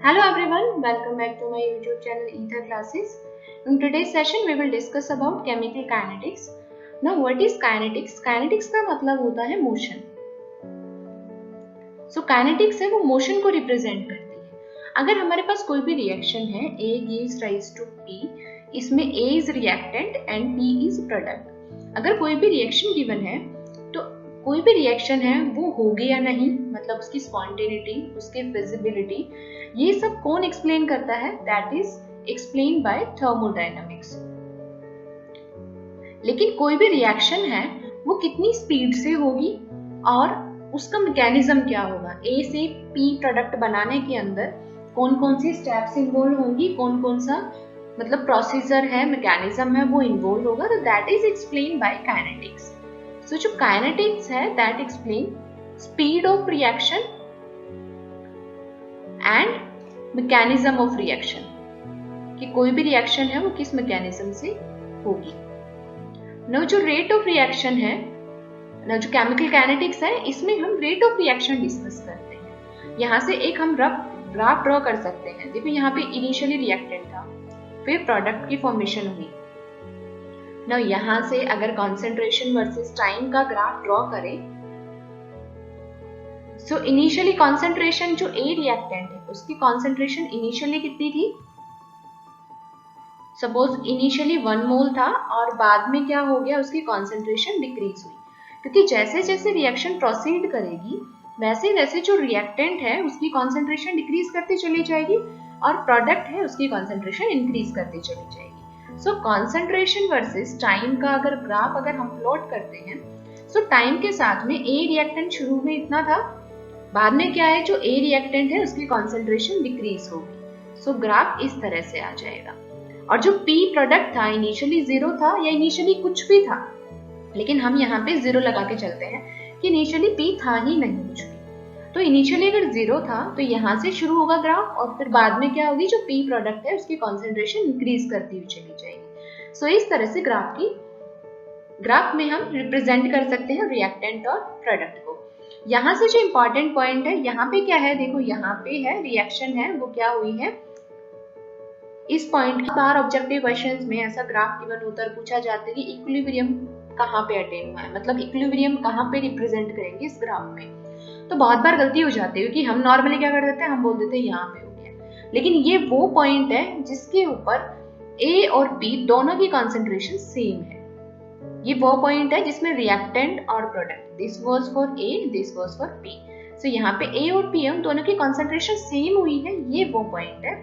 Hello everyone, welcome back to my YouTube channel Ether Classes. In today's session we will discuss about chemical kinetics. Now what is kinetics? Kinetics का मतलब होता है motion. So kinetics है वो motion को represent करती है. अगर हमारे पास कोई भी reaction है, A gives rise to P, इसमें A is reactant and P is product. अगर कोई भी reaction given है तो कोई भी रिएक्शन है वो होगी या नहीं, मतलब उसकी स्पॉन्टेनिटी, उसकी फिजिबिलिटी, ये सब कौन एक्सप्लेन करता है? That is explain by thermodynamics. लेकिन कोई भी रिएक्शन है वो कितनी स्पीड से होगी और उसका मैकेनिज्म क्या होगा, ए से पी प्रोडक्ट बनाने के अंदर कौन कौन सी स्टेप्स इन्वॉल्व होंगी, कौन कौन सा मतलब प्रोसीजर है, मैकेनिज्म है वो इन्वॉल्व होगा, तो that is explain by kinetics. So, जो kinetics है that explain speed of reaction and mechanism of reaction, कि कोई भी reaction है वो किस mechanism से होगी. Now जो rate of reaction है, now जो chemical kinetics है इसमें हम rate of reaction discuss करते हैं. यहाँ से एक हम ग्राफ ड्रॉ कर सकते हैं. देखो यहाँ पे इनिशियली रिएक्टेंट था, फिर प्रोडक्ट की फॉर्मेशन हुई. Now यहाँ से अगर concentration versus time का ग्राफ ड्रॉ करें, so इनिशियली concentration जो A रिएक्टेंट है उसकी concentration इनिशियली कितनी थी? सपोज इनिशियली 1 मोल था और बाद में क्या हो गया, उसकी concentration डिक्रीज हुई, क्योंकि जैसे जैसे रिएक्शन प्रोसीड करेगी वैसे वैसे जो रिएक्टेंट है उसकी concentration डिक्रीज करती चली जाएगी और प्रोडक्ट है उसकी concentration इंक्रीज करती चली जाएगी. सो कॉन्सेंट्रेशन वर्सेस टाइम का अगर ग्राफ अगर हम प्लॉट करते हैं, सो टाइम के साथ में ए रिएक्टेंट शुरू में इतना था, बाद में क्या है, जो ए रिएक्टेंट है उसकी कॉन्सेंट्रेशन डिक्रीज होगी. सो ग्राफ इस तरह से आ जाएगा. और जो पी प्रोडक्ट था इनिशियली 0 था या इनिशियली कुछ भी था, लेकिन हम यहाँ पे 0 लगा के चलते हैं कि इनिशियली पी था ही नहीं कुछ भी. तो इनिशियली अगर 0 था तो यहाँ से शुरू होगा ग्राफ और फिर बाद में क्या होगी, जो पी प्रोडक्ट है उसकी कॉन्सेंट्रेशन इंक्रीज करती हुई चली जाएगी. सो इस तरह से ग्राफ में हम रिप्रेजेंट कर सकते हैं रिएक्टेंट और प्रोडक्ट को. यहाँ से जो इंपॉर्टेंट पॉइंट है, यहाँ पे क्या है, देखो यहाँ पे है रिएक्शन है वो क्या हुई है, इस पॉइंट बार ऑब्जेक्टिव क्वेश्चंस में ऐसा ग्राफ गिवन होता है, पूछा जाता है कि इक्विलिब्रियम कहाँ पे अटेन हुआ है, मतलब इक्विलिब्रियम कहाँ पे रिप्रेजेंट करेंगे इस ग्राफ में. तो बहुत बार गलती हो जाती है कि हम नॉर्मली क्या कर देते हैं, हम बोल देते हैं यहाँ पे हो गया, लेकिन ये वो पॉइंट है जिसके ऊपर A और P दोनों की कॉन्सेंट्रेशन सेम है. ये वो पॉइंट है जिसमें रिएक्टेंट और product, this was for A, this was for P. सो यहाँ पे A और P हम दोनों की कॉन्सेंट्रेशन सेम हुई है, ये वो पॉइंट है.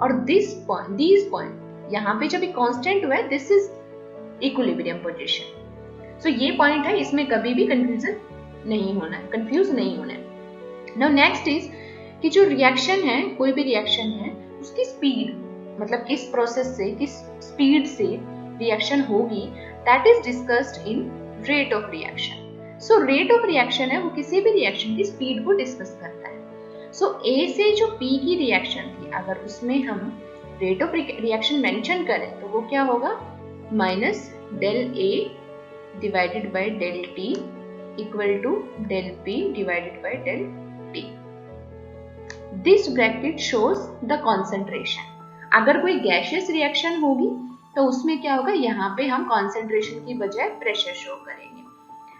और दिस पॉइंट यहाँ पे जब कांस्टेंट हुआ है, दिस इज इक्विलिब्रियम पोजीशन. सो ये पॉइंट है, इसमें कभी भी कंफ्यूज नहीं होना है. नाउ नेक्स्ट इज कि जो रिएक्शन है, कोई भी रिएक्शन है उसकी स्पीड, मतलब किस प्रोसेस से किस स्पीड से रिएक्शन होगी, that is discussed in rate of reaction. So rate of reaction है वो किसी भी रिएक्शन की स्पीड को डिस्कस करता है. सो A से जो P की रिएक्शन थी, अगर उसमें हम रेट ऑफ रिएक्शन मेंशन करें तो वो क्या होगा, minus del A divided by del T equal to del P divided by del T. This bracket shows the concentration. अगर कोई गैसियस रिएक्शन होगी तो उसमें क्या होगा, यहाँ पे हम कॉन्सेंट्रेशन की बजाय प्रेशर शो करेंगे,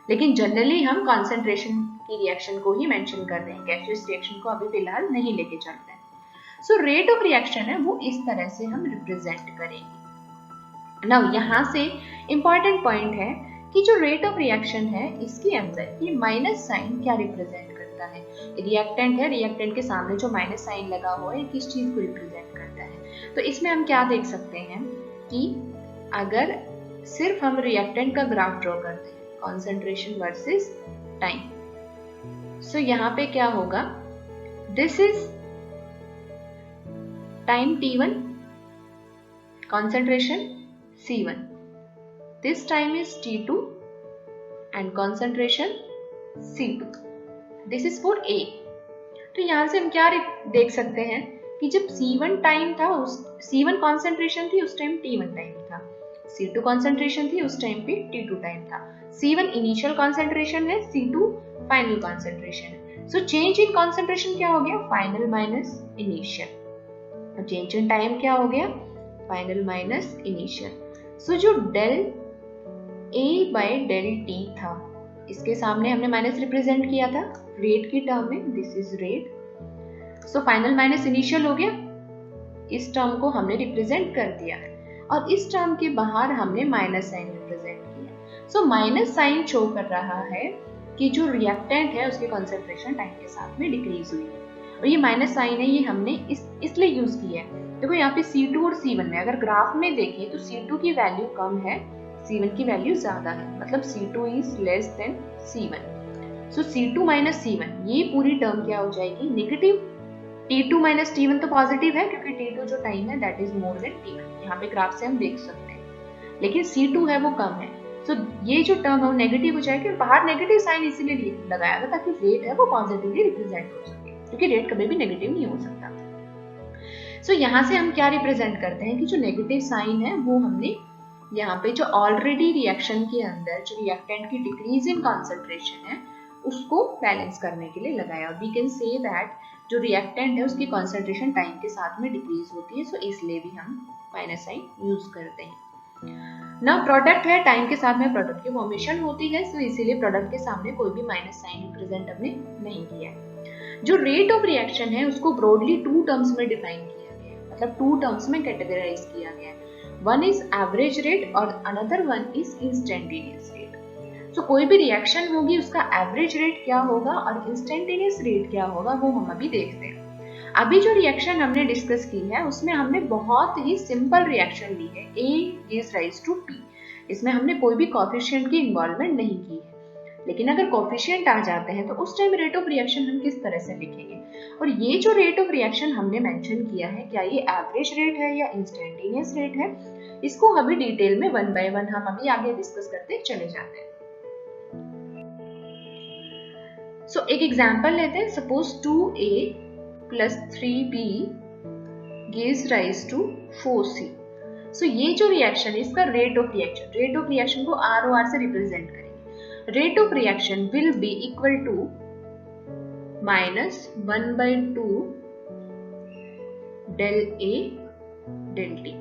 लेकिन जनरली हम कॉन्सेंट्रेशन की रिएक्शन को ही मेंशन कर रहे हैं, गैसियस रिएक्शन को अभी फिलहाल नहीं लेके चलते हैं. सो रेट ऑफ रिएक्शन है वो इस तरह से हम रिप्रेजेंट करेंगे. नाउ यहाँ से इंपॉर्टेंट पॉइंट है कि जो रेट ऑफ रिएक्शन है इसके अंदर ये माइनस साइन क्या रिप्रेजेंट करता है. रिएक्टेंट है, रिएक्टेंट के सामने जो माइनस साइन लगा हुआ है किस चीज को रिप्रेजेंट करता है. तो इसमें हम क्या देख सकते हैं कि अगर सिर्फ हम रिएक्टेंट का ग्राफ ड्रॉ करते हैं, कॉन्सेंट्रेशन वर्सेस टाइम, सो यहाँ पे क्या होगा, this is time t1, concentration C1. This time is T2 and concentration C2. This is for A. तो यहाँ से हम क्या देख सकते हैं कि जब C1 टाइम था, C1 कॉन्सेंट्रेशन थी उस टाइम T1 टाइम था, C2 कॉन्सेंट्रेशन थी उस टाइम पे T2 टाइम था. C1 इनिशियल कॉन्सेंट्रेशन है, C2 फाइनल कॉन्सेंट्रेशन है. सो चेंज इन कॉन्सेंट्रेशन क्या हो गया, final minus initial. Change in time क्या हो गया, फाइनल माइनस इनिशियल। सो जो del A by del T था, इसके सामने हमने माइनस रिप्रेजेंट किया था रेट की टर्म में, this is rate. So final minus initial हो गया, इस टर्म को हमने रिप्रेजेंट कर दिया और इस टर्म के बाहर हमने माइनस साइन रिप्रेजेंट किया। सो माइनस साइन शो कर रहा है कि जो रिएक्टेंट है उसकी कॉन्सेंट्रेशन टाइम के साथ में डिक्रीज हुई है। और ये माइनस साइन है, ये हमने इसलिए यूज किया है। देखो यहाँ पे C2 और C1 में अगर ग्राफ में देखें तो C2 की वैल्यू कम है, C1 की वैल्यू ज्यादा है, मतलब C2 is less then C1। So C2 minus C1 ये पूरी टर्म क्या हो जाएगी, नेगेटिव। T2 माइनस T1 तो पॉजिटिव है क्योंकि T2 जो टाइम है that is more than T1, यहाँ पे ग्राफ से हम देख सकते हैं, लेकिन C2 है वो कम है। तो ये जो टर्म है वो नेगेटिव हो जाएगी और बाहर नेगेटिव साइन इसीलिए लगाया था ताकि रेट है वो पॉजिटिवली रिप्रेजेंट हो सके, क्योंकि रेट कभी भी नेगेटिव नहीं हो सकता। सो यहाँ से हम क्या रिप्रेजेंट करते हैं कि जो नेगेटिव साइन है वो हमने यहाँ पे जो ऑलरेडी रिएक्शन के अंदर जो रिएक्टेंट की डिक्रीज इन कॉन्सेंट्रेशन है उसको बैलेंस करने के लिए लगाया। और वी कैन से दैट जो रिएक्टेंट है उसकी कॉन्सेंट्रेशन टाइम के साथ में डिक्रीज होती है, सो इसलिए भी हम माइनस साइन यूज करते हैं। ना प्रोडक्ट है, टाइम के साथ में प्रोडक्ट की फॉर्मेशन होती है, सो इसीलिए प्रोडक्ट के सामने कोई भी माइनस साइन रिप्रेजेंट हमने नहीं किया है। जो रेट ऑफ रिएक्शन है उसको ब्रॉडली टू टर्म्स में डिफाइन किया गया है, मतलब टू टर्म्स में कैटेगराइज किया गया है। वन इज एवरेज रेट और another one is instantaneous rate. तो कोई भी रिएक्शन होगी उसका एवरेज रेट क्या होगा और इंस्टेंटेनियस रेट क्या होगा वो हम अभी देखते हैं। अभी जो रिएक्शन हमने डिस्कस की है उसमें हमने बहुत ही सिंपल रिएक्शन ली है, A gives rise to T। इसमें हमने कोई भी कोएफिशिएंट की इन्वॉल्वमेंट नहीं की है, लेकिन अगर कोएफिशिएंट आ जाते हैं तो उस टाइम रेट ऑफ रिएक्शन हम किस तरह से लिखेंगे। और ये जो रेट ऑफ रिएक्शन हमने मेंशन किया है, क्या ये एवरेज रेट है या इंस्टेंटेनियस रेट है, इसको अभी डिटेल में वन बाय वन हम अभी आगे डिस्कस करते चले जाते हैं। सो एक एग्जांपल लेते हैं, suppose 2A plus 3B gives rise to 4C। So ये जो रिएक्शन है इसका रेट ऑफ रिएक्शन को ROR से रिप्रेजेंट करेंगे। Rate of reaction will be equal to -1/2 del A del T।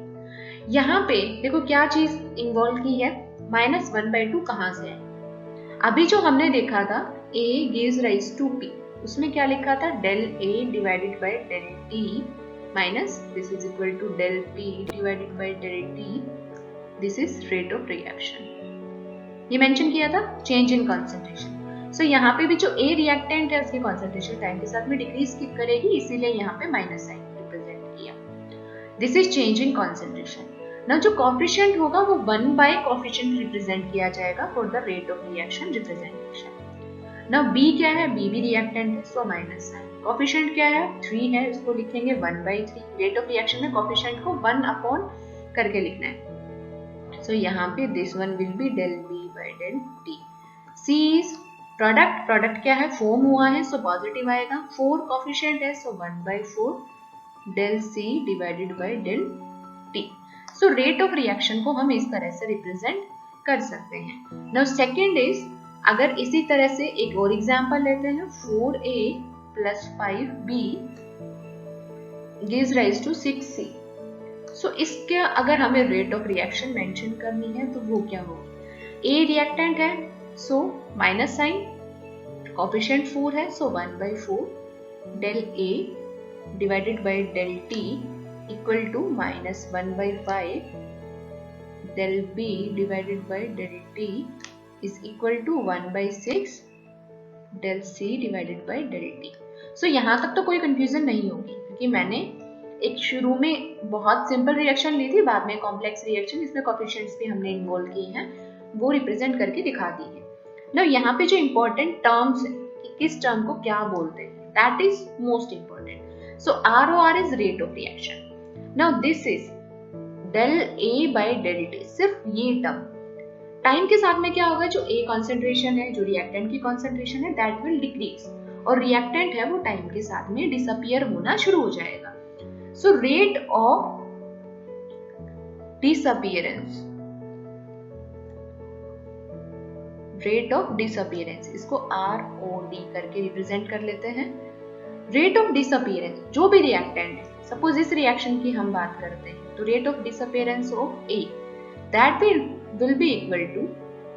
यहाँ पे देखो क्या चीज इन्वॉल्व की है, -1/2 कहां से है। अभी जो हमने देखा था A gives rise to P, उसमें क्या लिखा था, del A divided by del T minus this is equal to del P divided by del T, this is rate of reaction। ये मेंशन किया था चेंज इन कॉन्सेंट्रेशन। सो यहाँ पे भी जो A रिएक्टेंट है उसकी कॉन्सेंट्रेशन टाइम के साथ में डिक्रीज करेगी, इसीलिए यहाँ पे माइनस साइन रिप्रेजेंट किया। This is change in concentration. ना जो कोएफिशिएंट होगा वो 1 बाय कोएफिशिएंट रिप्रेजेंट किया जाएगा for the rate of reaction representation. ना B क्या है, B भी रिएक्टेंट है, सो माइनस साइन। कोएफिशिएंट क्या है, 3 है, इसको लिखेंगे 1/3। रेट ऑफ रिएक्शन में कोएफिशिएंट को 1 अपॉन करके लिखना है। सो यहाँ पे this one will B del B by del T। C is product क्या है, फॉर्म हुआ है, सो पॉजिटिव आएगा। 4 कोएफिशिएंट है, so 1/4 del C divided by del T। So rate of reaction को हम इस तरह से रिप्रेजेंट कर सकते हैं। नाउ सेकंड इज, अगर इसी तरह से एक और एग्जांपल लेते हैं, 4A plus 5B gives rise to 6C। सो इसके अगर हमें रेट ऑफ रिएक्शन मेंशन करनी है तो वो क्या होगी, A रिएक्टेंट है, सो माइनस साइन, कोएफिशिएंट 4 है, so 1/4 del A divided by del T equal to -1/5 del B divided by del T is equal to 1/6 del C divided by del T। So यहाँ तक तो कोई confusion नहीं होगी क्योंकि मैंने एक शुरू में बहुत सिंपल रिएक्शन ली थी, बाद में कॉम्प्लेक्स रिएक्शन इसमें कोएफिशिएंट्स भी हमने इन्वॉल्व किए हैं, वो रिप्रेजेंट करके दिखा दी है। नाउ यहाँ पे जो इम्पोर्टेंट टर्म्स है कि किस टर्म को क्या बोलते हैं, that is most important. So ROR is rate of reaction. Now this is del A by del T। सिर्फ ये टर्म टाइम के साथ में क्या होगा, जो A कॉन्सेंट्रेशन है, जो रिएक्टेंट की कॉन्सेंट्रेशन है दैट विल डिक्रीज, और रिएक्टेंट है वो टाइम के साथ में डिसअपियर होना शुरू हो जाएगा। सो rate of disappearance rate of disappearance, इसको ROD करके रिप्रेजेंट कर लेते हैं। रेट ऑफ डिसअपियरेंस जो भी रिएक्टेंट है, सपोज इस रिएक्शन की हम बात करते हैं, तो rate of disappearance of A that will be equal to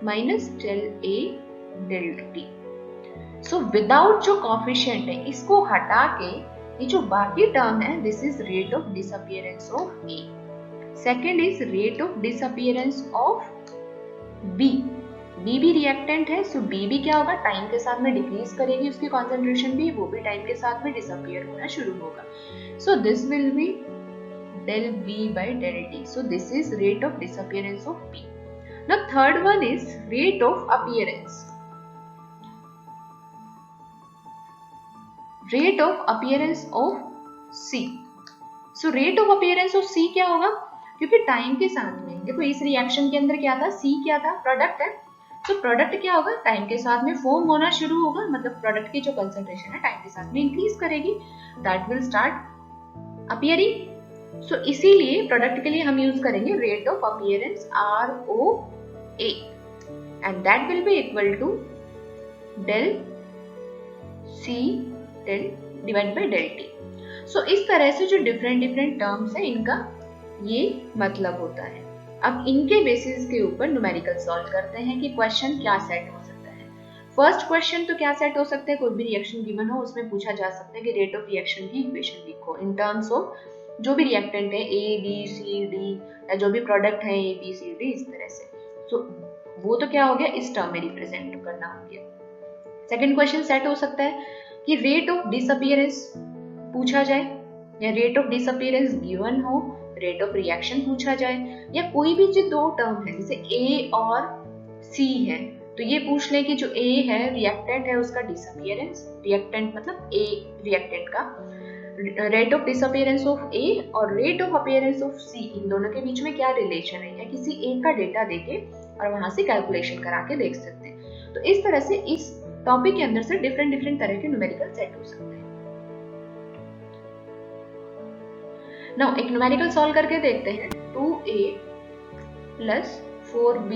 minus del A del T। So without जो कॉफिशिएंट है इसको हटा के ये जो बाकी टर्म है, this is rate of disappearance of A। Second is rate of disappearance of B। B भी रिएक्टेंट है, सो B भी क्या होगा, टाइम के साथ में डिक्रीज करेगी, उसकी कॉन्सेंट्रेशन भी, वो भी टाइम के साथ में डिसअपियर होना शुरू होगा। सो this will B del B by del T। So this is rate of disappearance of B. Now third one is rate of appearance. Rate of appearance of C. So rate of appearance of C क्या होगा, क्योंकि time के साथ में देखो इस reaction के अंदर क्या था, C क्या था, प्रोडक्ट है। तो प्रोडक्ट क्या होगा, टाइम के साथ में फॉर्म होना शुरू होगा, मतलब प्रोडक्ट की जो कंसंट्रेशन है टाइम के साथ में इंक्रीज करेगी, that will start appearing. So इसीलिए प्रोडक्ट के लिए हम यूज करेंगे rate of appearance ROA and that will be equal to del C del divide by del T। So इस तरह से जो डिफरेंट टर्म्स है इनका ये मतलब होता है। अब इनके बेसिस के ऊपर न्यूमेरिकल सॉल्व करते हैं कि क्वेश्चन क्या सेट हो सकता है। फर्स्ट क्वेश्चन तो क्या सेट हो सकता है, कोई भी रिएक्शन गिवन हो उसमें पूछा जा सकता है कि रेट ऑफ रिएक्शन की इक्वेशन लिखो इन टर्म्स ऑफ जो भी रिएक्टेंट है A B C D या जो भी प्रोडक्ट है A B C D इस तरह से। सो वो तो क्या हो गया, इस टर्म में रिप्रेजेंट करना हो गया। सेकंड क्वेश्चन सेट हो सकता है कि रेट ऑफ डिसअपियरेंस पूछा जाए, या रेट ऑफ डिसअपियरेंस गिवन हो, रेट ऑफ रिएक्शन पूछा जाए, या कोई भी जो दो टर्म है जैसे A और C है तो ये पूछ लें कि जो A है रिएक्टेंट है उसका डिसअपियरेंस, रिएक्टेंट मतलब A रिएक्टेंट का rate of disappearance of A और rate of appearance of C, इन दोनों के बीच में क्या रिलेशन है, या किसी एक का डेटा देके और वहां से कैलकुलेशन करा के देख सकते हैं। तो इस तरह से इस टॉपिक के अंदर से डिफरेंट तरह के न्यूमेरिकल सेट हो सकते हैं। नाउ एक न्यूमेरिकल सॉल्व करके देखते हैं। 2A plus 4B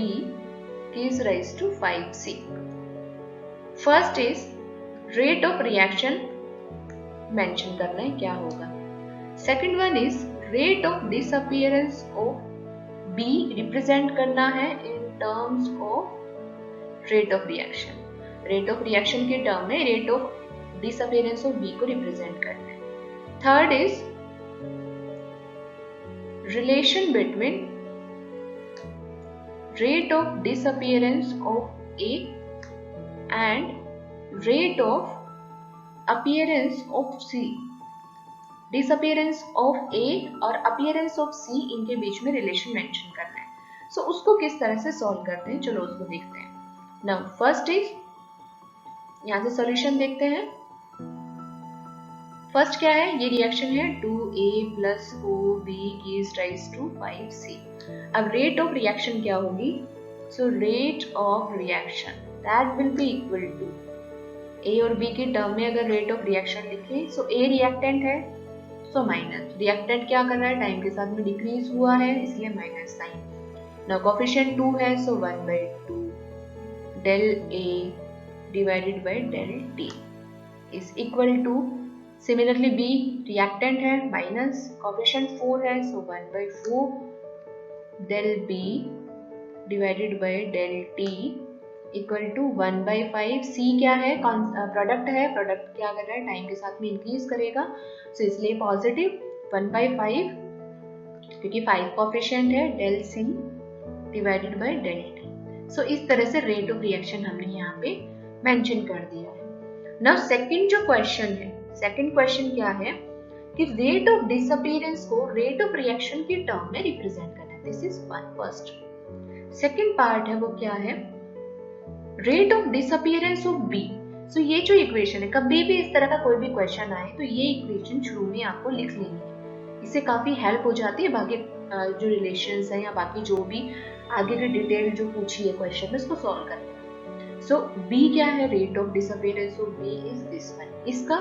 gives rise to 5C. First is rate of reaction mention करना है क्या होगा। Second one is rate of disappearance of B represent करना है in terms of rate of reaction. Rate of reaction के term में rate of disappearance of B को represent करना है। Third is relation between rate of disappearance of A and rate of appearance of C। disappearance of A और appearance of C इनके बीच में relation mention करना है। So उसको किस तरह से solve करते हैं, चलो उसको देखते हैं। Now first is, यहाँ से solution देखते हैं। फर्स्ट क्या है, ये रिएक्शन है 2A plus 4B gives rise to 5C। अब रेट ऑफ रिएक्शन क्या होगी, so rate of reaction that will be equal to A और B के टर्म में अगर रेट ऑफ रिएक्शन लिखे, सो A रिएक्टेंट है सो माइनस, रिएक्टेंट क्या कर रहा है, टाइम के साथ में डिक्रीज हुआ है इसलिए माइनस साइन। नाउ कोएफिशिएंट 2 है so 1/2 del A divided by del T is equal to, similarly B reactant है माइनस, कोएफिशिएंट 4 है so 1/4 del B divided by del T equal to 1/5। C क्या है, प्रोडक्ट है, product क्या कर रहा है, टाइम के साथ में इंक्रीज करेगा, सो इसलिए पॉजिटिव 1/5 क्योंकि 5 कोएफिशिएंट है del C divided by del T। So इस तरह से रेट ऑफ रिएक्शन हमने यहाँ पे मेंशन कर दिया है। नाउ सेकंड जो क्वेश्चन है, सेकंड क्वेश्चन क्या है कि रेट ऑफ डिसअपियरेंस को रेट ऑफ रिएक्शन के टर्म में रिप्रेजेंट करना है। This is one first. Second part है वो क्या है, rate of disappearance of B। सो ये जो इक्वेशन है, कभी भी इस तरह का कोई भी क्वेश्चन आए तो ये इक्वेशन शुरू में आपको लिख लेनी है, इससे काफी हेल्प हो जाती है बाकी जो रिलेशंस है या बाकी जो भी आगे की डिटेल जो पूछी है क्वेश्चन में उसको सॉल्व करना है। सो B क्या है, rate of disappearance of B is this one, इसका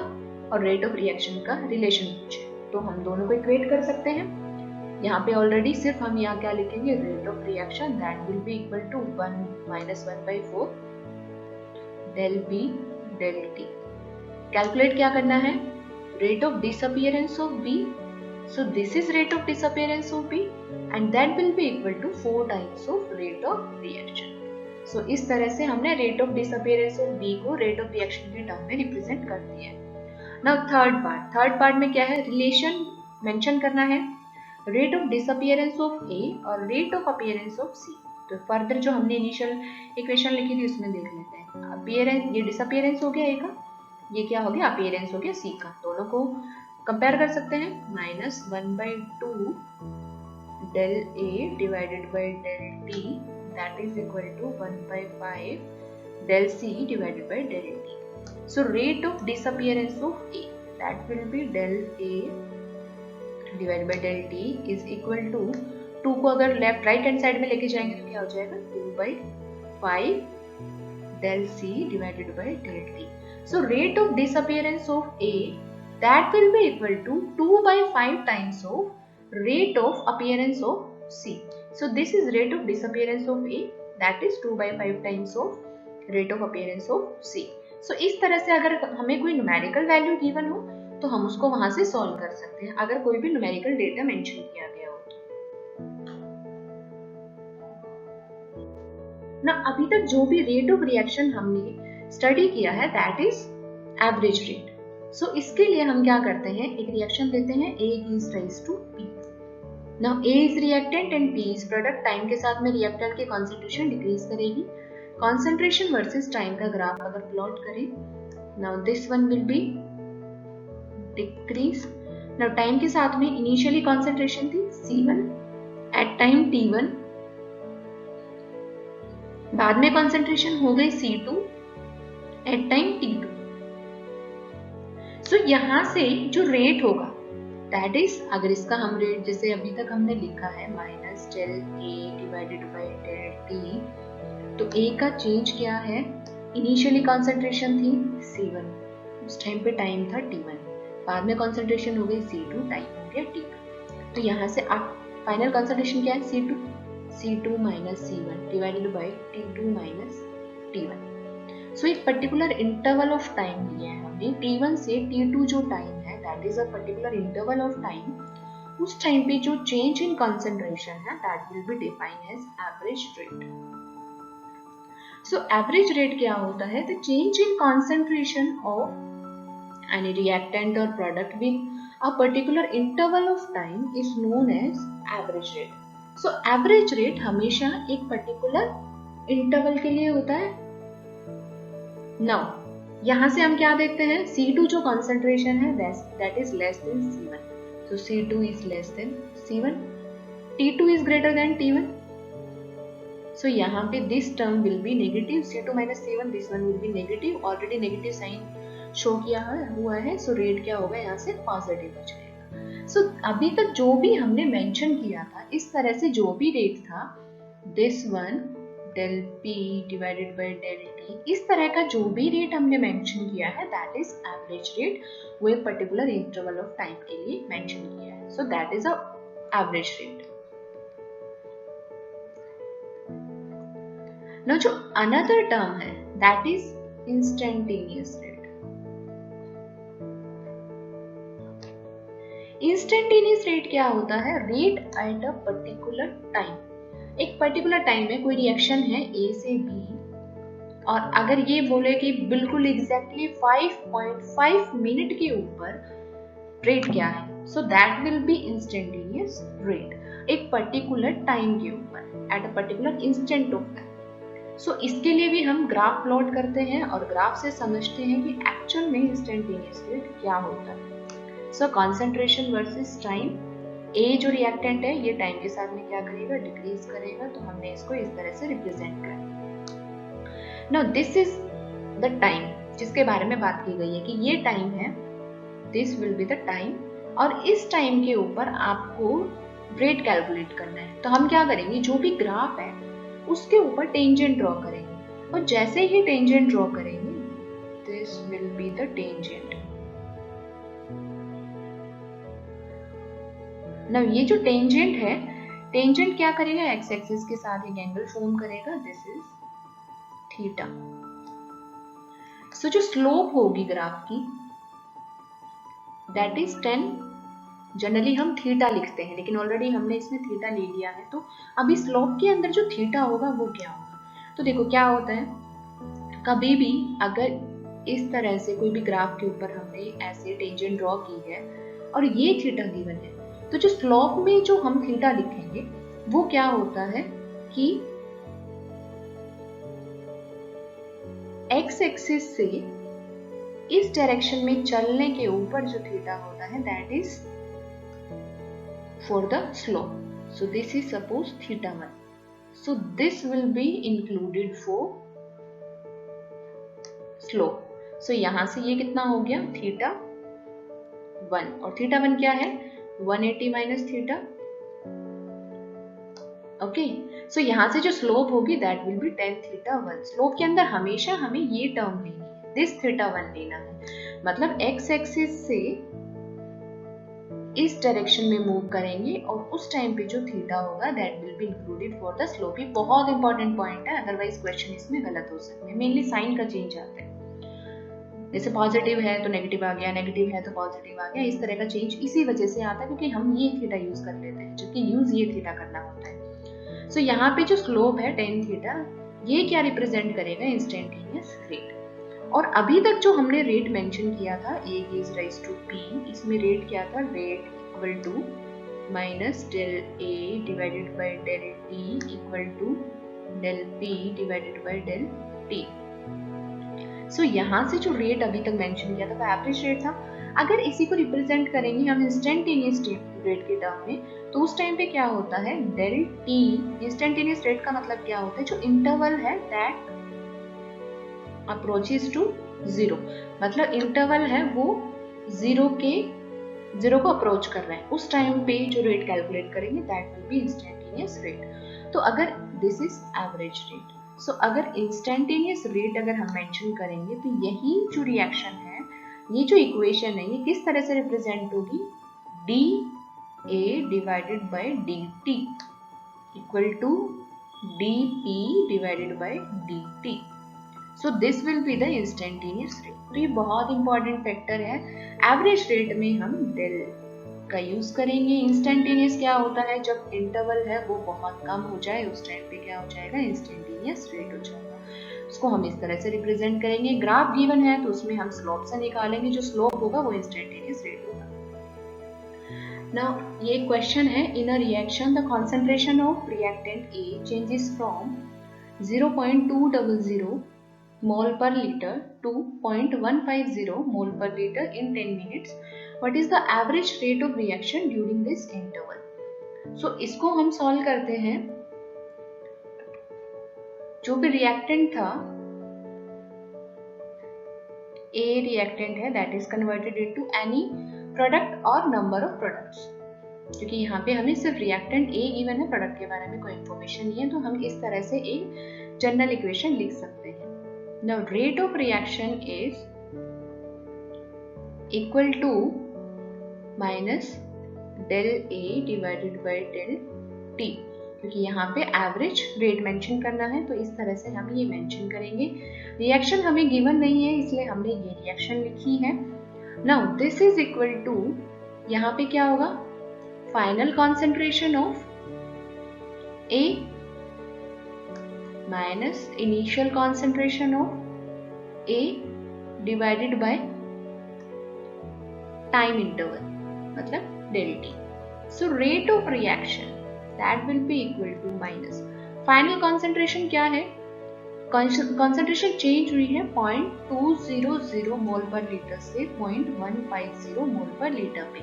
और रेट ऑफ रिएक्शन का रिलेशन पूछे तो हम दोनों को इक्वेट कर सकते हैं। यहाँ पे ऑलरेडी सिर्फ हम यहाँ क्या लिखेंगे, rate of reaction that will be equal to 1 - 1/4 del B del T। Calculate क्या करना है? Rate of disappearance of B, so this is rate of disappearance of B and that will be equal to 4 times of rate of reaction। so इस तरह से हमने rate of disappearance of B को rate of reaction के term में represent कर दिया है। now थर्ड पार्ट में क्या है? रिलेशन मेंशन करना है rate of disappearance of A और rate of appearance of C। तो फर्दर जो हमने इनिशियल इक्वेशन लिखी थी उसमें देख लेते हैं। अपीयरेंस, ये डिसअपियरेंस हो गया A का, ये क्या हो गया? अपीयरेंस हो गया C का। दोनों को कंपेयर कर सकते हैं। -1/2 del A divided by del T that is equal to 1/5 del C divided by del T। so rate of disappearance of A that will be del A divided by del T is equal to 2 को अगर left right hand side में लेके जाएंगे तो क्या हो जाएगा? 2/5 del C divided by del T। so rate of disappearance of A that will be equal to 2/5 times of rate of appearance of C। so this is rate of disappearance of A, that is 2/5 times of rate of appearance of C। so इस तरह से अगर हमें कोई numerical value given हो तो हम उसको वहां से सॉल्व कर सकते हैं, अगर कोई भी न्यूमेरिकल डेटा मेंशन किया गया हो तो। ना अभी तक जो भी रेट ऑफ रिएक्शन हमने स्टडी किया है दैट इज एवरेज रेट। सो इसके लिए हम क्या करते हैं? एक रिएक्शन लेते हैं A gives rise to P। Now A is reactant and P is product। Time के साथ में रिएक्टेंट की कॉन्सेंट्रेशन डिक्रीज करेगी। कॉन्सेंट्रेशन वर्सेस टाइम का ग्राफ अगर प्लॉट करें, now this one will be decrease. Now time के साथ में इनिशियली कॉन्सेंट्रेशन थी C1 एट टाइम T1, बाद में कॉन्सेंट्रेशन हो गई C2 एट टाइम T2। सो यहाँ से जो रेट होगा दैट इज, अगर इसका हम रेट जैसे अभी तक हमने लिखा है minus del A divided by del T, तो A का चेंज क्या है? इनिशियली कॉन्सेंट्रेशन थी C1, उस टाइम पे टाइम था T1, बाद में कॉन्सेंट्रेशन हो गई C2, टाइम हो गया T2। तो यहाँ से आप फाइनल कॉन्सेंट्रेशन क्या है? C2 minus C1 divided by T2 minus T1। सो एक पर्टिकुलर इंटरवल ऑफ टाइम लिया है हमने, T1 से T2 जो टाइम है that is a particular interval of time. उस टाइम पे जो चेंज इन कंसंट्रेशन है that will be defined as average rate. So average rate क्या होता है? The change in concentration of any reactant और product with a particular interval of time is known as average rate. So average rate हमेशा एक particular interval के लिए होता है। नाउ यहां से हम क्या देखते हैं? C2 जो कॉन्सेंट्रेशन है that is less then C1, so C2 is less than C1, T2 is greater than T1, so यहाँ पे this term will be negative, C2 minus C1, this one will be negative, already negative sign show किया हुआ है, so rate क्या होगा यहाँ से? Positive हो जाएगा। so अभी तक जो भी हमने मेंशन किया था इस तरह से जो भी रेट था this one del P divided by del T, इस तरह का जो भी रेट हमने मेंशन किया है दैट इज एवरेज रेट। वो एक पर्टिकुलर इंटरवल ऑफ टाइम के लिए मेंशन किया है, so that is a average rate. Now जो अनदर टर्म है that is instantaneous rate. Instantaneous rate क्या होता है? Rate at a particular time. एक पर्टिकुलर टाइम में कोई रिएक्शन है A से B और अगर ये बोले कि बिल्कुल एग्जैक्टली 5.5 मिनट के ऊपर रेट क्या है, so that will be instantaneous rate. एक पर्टिकुलर टाइम के ऊपर at a particular instant of time. So इसके लिए भी हम ग्राफ प्लॉट करते हैं और ग्राफ से समझते हैं कि एक्चुअल में इंस्टेंटेनियस रेट क्या होता है। सो कॉन्सेंट्रेशन वर्सेस टाइम, A जो रिएक्टेंट है ये टाइम के साथ में क्या करेगा? डिक्रीज करेगा, तो हमने इसको इस तरह से रिप्रेजेंट किया। Now this is the time जिसके बारे में बात की गई है कि ये टाइम है, this will be the time, और इस टाइम के ऊपर आपको रेट कैलकुलेट करना है। तो हम क्या करेंगे? जो भी ग्राफ है उसके ऊपर टेंजेंट ड्रॉ करेंगे और जैसे ही टेंजेंट ड्रॉ करेंगे this will be the tangent. ना ये जो टेंजेंट है, टेंजेंट क्या करेगा? एक्स एक्सिस के साथ एक एंगल फॉर्म करेगा, दिस इज थीटा। सो जो स्लोप होगी ग्राफ की दैट इज 10, जनरली हम थीटा लिखते हैं लेकिन ऑलरेडी हमने इसमें थीटा ले लिया है, तो अभी स्लोप के अंदर जो थीटा होगा वो क्या होगा। तो देखो क्या होता है, कभी भी अगर इस तरह से कोई भी ग्राफ के ऊपर हमने ऐसे टेंजेंट ड्रॉ की है और ये थीटा गिवन है, तो जो स्लोप में जो हम थीटा लिखेंगे वो क्या होता है कि एक्स एक्सिस से इस डायरेक्शन में चलने के ऊपर जो थीटा होता है that is for the slope. So this is suppose theta 1. So this will be included for slope. So यहाँ से ये कितना हो गया थीटा 1, और थीटा 1 क्या है 180 माइनस थीटा. ओके, सो यहाँ से जो स्लोप होगी that will B tan theta 1. Slope के अंदर हमेशा हमें ये टर्म लेनी है, दिस थीटा 1 लेना है, मतलब एक्स एक्सिस से इस डायरेक्शन में मूव करेंगे और उस टाइम पे जो थीटा होगा that will be included for the slope. ये बहुत इंपॉर्टेंट पॉइंट है, अदरवाइज क्वेश्चन इसमें गलत हो सकते हैं. मेनली साइन का चेंज आता है, जैसे पॉजिटिव है तो नेगेटिव आ गया, नेगेटिव है तो पॉजिटिव आ गया, इस तरह का चेंज इसी वजह से आता है क्योंकि हम ये थीटा यूज कर लेते हैं, जबकि यूज ये थीटा करना होता है. सो यहाँ पे जो स्लोप है tan थीटा, ये क्या रिप्रेजेंट करेगा इंस्टेंटेनियस रेट. और अभी तक जो हमने रेट मेंशन किया था a gives rise to p, इसमें रेट क्या था, rate equal to minus del a divided by del t equal to del p divided by del t. So यहाँ से जो रेट अभी तक मेंशन किया था वो एवरेज रेट था. अगर इसी को रिप्रेजेंट करेंगे हम इंस्टेंटेनियस रेट के टर्म में, तो उस टाइम पे क्या होता है डेल टी. इंस्टेंटेनियस रेट का मतलब क्या होता है, जो इंटरवल है दैट अप्रोचेस टू 0, मतलब इंटरवल है वो जीरो को अप्रोच कर रहे हैं, उस टाइम पे जो रेट कैलकुलेट करेंगे that will be instantaneous rate. तो अगर दिस इज एवरेज रेट, सो अगर इंस्टेंटेनियस रेट अगर हम मेंशन करेंगे तो यही जो रिएक्शन है, ये जो इक्वेशन है, ये किस तरह से रिप्रेजेंट होगी, D A divided by D T equal to D P divided by D T. So this will be the instantaneous rate. तो ये बहुत इंपॉर्टेंट फैक्टर है. एवरेज रेट में हम डेल का यूज करेंगे. इंस्टेंटेनियस क्या होता है, जब इंटरवल है वो बहुत कम हो जाए उस टाइम पे क्या हो जाएगा, इंस्टेंटेनियस रेट हो जाएगा. उसको हम इस तरह से रिप्रेजेंट करेंगे. ग्राफ गिवन है तो उसमें हम स्लोप से निकालेंगे, जो स्लोप होगा वो इंस्टेंटेनियस रेट होगा. नाउ ये क्वेश्चन है, in a reaction the concentration of reactant A changes from 0.200 mole per liter to 0.150 mole per liter in 10 minutes. What is the average rate of reaction during this interval? So इसको हम solve करते हैं. जो भी reactant था A reactant है that is converted into any product और number of products. क्योंकि यहाँ पे हमें सिर्फ रिएक्टेंट A गिवन है, प्रोडक्ट के बारे में कोई इंफॉर्मेशन नहीं है, तो हम इस तरह से एक जनरल इक्वेशन लिख सकते हैं. Now rate of reaction is equal to minus del A divided by del T. क्योंकि यहाँ पे एवरेज रेट मेंशन करना है तो इस तरह से हम ये मेंशन करेंगे. रिएक्शन हमें गिवन नहीं है इसलिए हमने ये रिएक्शन लिखी है. Now this is equal to, यहाँ पे क्या होगा, final concentration of A minus initial concentration of A divided by time interval, मतलब del T. So rate of reaction that will be equal to minus final concentration क्या है, concentration change हुई है 0.200 मोल per litre से 0.150 मोल per litre पे.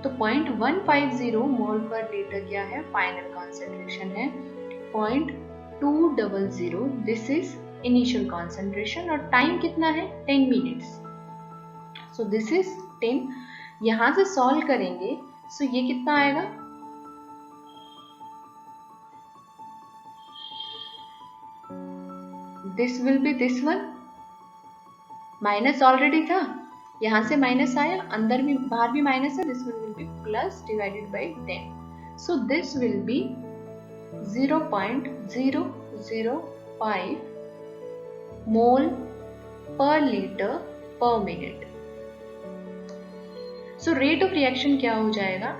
तो 0.150 मोल per litre क्या है, फाइनल कॉन्सेंट्रेशन है 0.200. दिस इज इनिशियल कॉन्सेंट्रेशन और टाइम कितना है 10 मिनट्स. So this is 10. यहां से सॉल्व करेंगे सो ये कितना आएगा, this will B this one, minus already था, यहां से माइनस आया, अंदर भी बाहर भी माइनस है, this will B plus divided by 10. So this will B 0.005 mole per liter per minute. So rate of reaction क्या हो जाएगा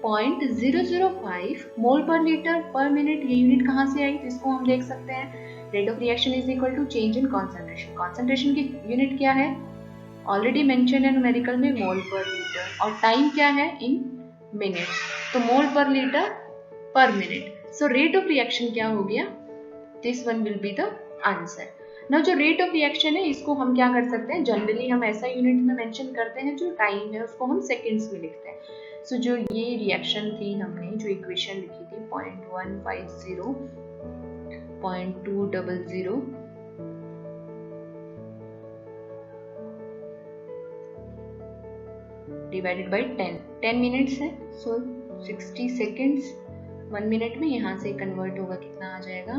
0.005 मोल पर लीटर पर मिनट. ये यूनिट कहाँ से आई, तो इसको हम देख सकते हैं. Rate of reaction is equal to change in concentration. Concentration की यूनिट क्या है, ऑलरेडी मेंशन है न्यूमेरिकल में, मोल पर लीटर. और टाइम क्या है, इन मिनट, तो मोल पर लीटर पर minute. So rate of reaction क्या हो गया, this one will be the answer. Now जो रेट ऑफ रिएक्शन है इसको हम क्या कर सकते हैं, जनरली हम ऐसा यूनिट में मेंशन करते हैं, जो टाइम है उसको हम सेकंड्स में लिखते हैं. सो जो ये रिएक्शन थी, हमने जो इक्वेशन लिखी थी 0.150 0.200 डिवाइडेड बाई 10 मिनट्स है. सो 60 सेकेंड्स 1 मिनट में, यहाँ से कन्वर्ट होगा कितना आ जाएगा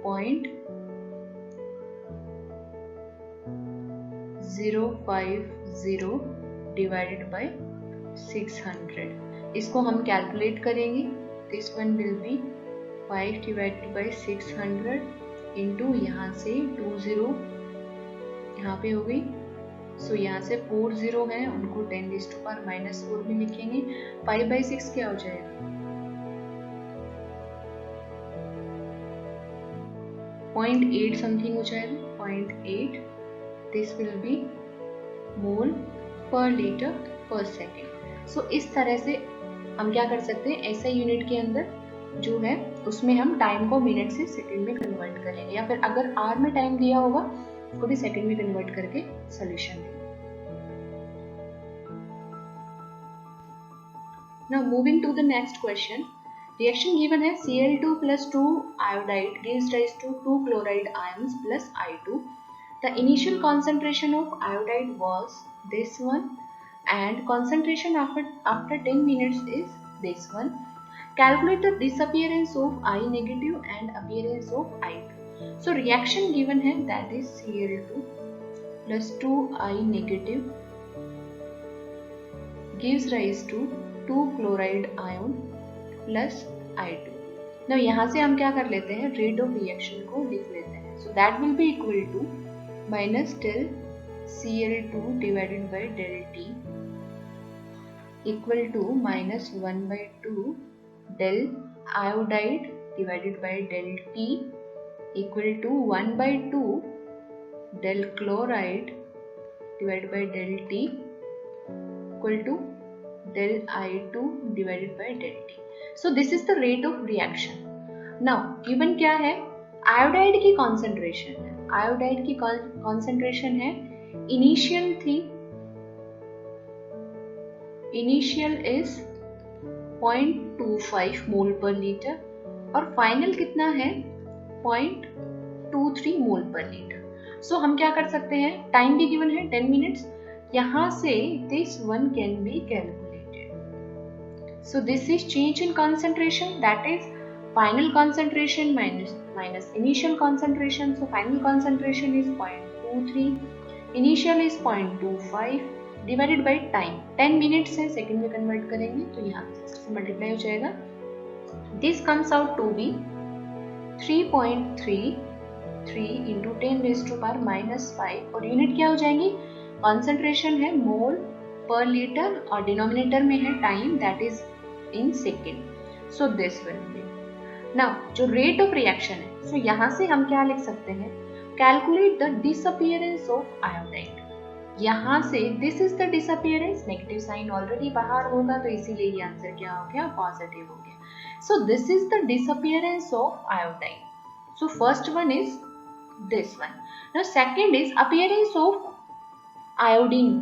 0.050 डिवाइडेड बाई 600. इसको हम कैलकुलेट करेंगे. This one will B 5 divided by 600 into यहाँ से 20 यहाँ पे हो गई. सो यहाँ से 4 0 है, उनको 10⁻⁻⁴ में लिखेंगे. 5/6 क्या हो जाएगा 0.8 समथिंग हो जाएगा, 0.8. This will B mole per litre per second. सो इस तरह से हम क्या कर सकते हैं, ऐसे यूनिट के अंदर जो है उसमें हम टाइम को मिनट से सेकंड में कन्वर्ट करेंगे, या फिर अगर आवर में टाइम दिया होगा उसको भी सेकंड में कन्वर्ट करके सॉल्यूशन देंगे. Now moving to the next question. Reaction given है Cl2 plus 2 iodide gives rise to 2 chloride ions plus I2. The initial concentration of iodide was this one and concentration after 10 minutes is this one. Calculate the disappearance of I negative and appearance of I2. So reaction given है that is Cl2 plus 2I negative gives rise to 2 chloride ion plus I2. Now यहाँ से हम क्या कर लेते हैं, rate of reaction को लिख लेते हैं. So that will be equal to minus del Cl2 divided by del T equal to minus 1/2 del iodide divided by del T equal to 1/2 del chloride divided by del T equal to del I2 divided by del T. So this is the rate of reaction. Now given क्या है, iodide की concentration है. Iodide की concentration है, initial थी, initial is 0.25 mole per litre और final कितना है 0.23 मोल पर लीटर. सो हम क्या कर सकते हैं, टाइम भी गिवन है 10 मिनट्स. यहाँ से this one can be calculated. So this is change in concentration, that is final concentration minus initial concentration. So final concentration is 0.23, initial is 0.25 divided by time. 10 minutes है, second में convert करेंगे तो यहाँ से multiply हो जाएगा. This comes out to be 3.33 into 10⁻⁻⁵ और unit क्या हो जाएंगी, कॉन्सेंट्रेशन है मोल पर लीटर और डिनोमिनेटर में है time, that is in second. So this will be. Now जो रेट ऑफ रिएक्शन है, सो यहाँ से हम क्या लिख सकते हैं, calculate the disappearance of iodide. यहाँ से this is the disappearance, negative sign already बाहर होगा तो इसीलिए ये आंसर क्या हो गया, पॉजिटिव हो गया. सो this is the disappearance of iodide. So first one is this one. Now second is appearance of iodine.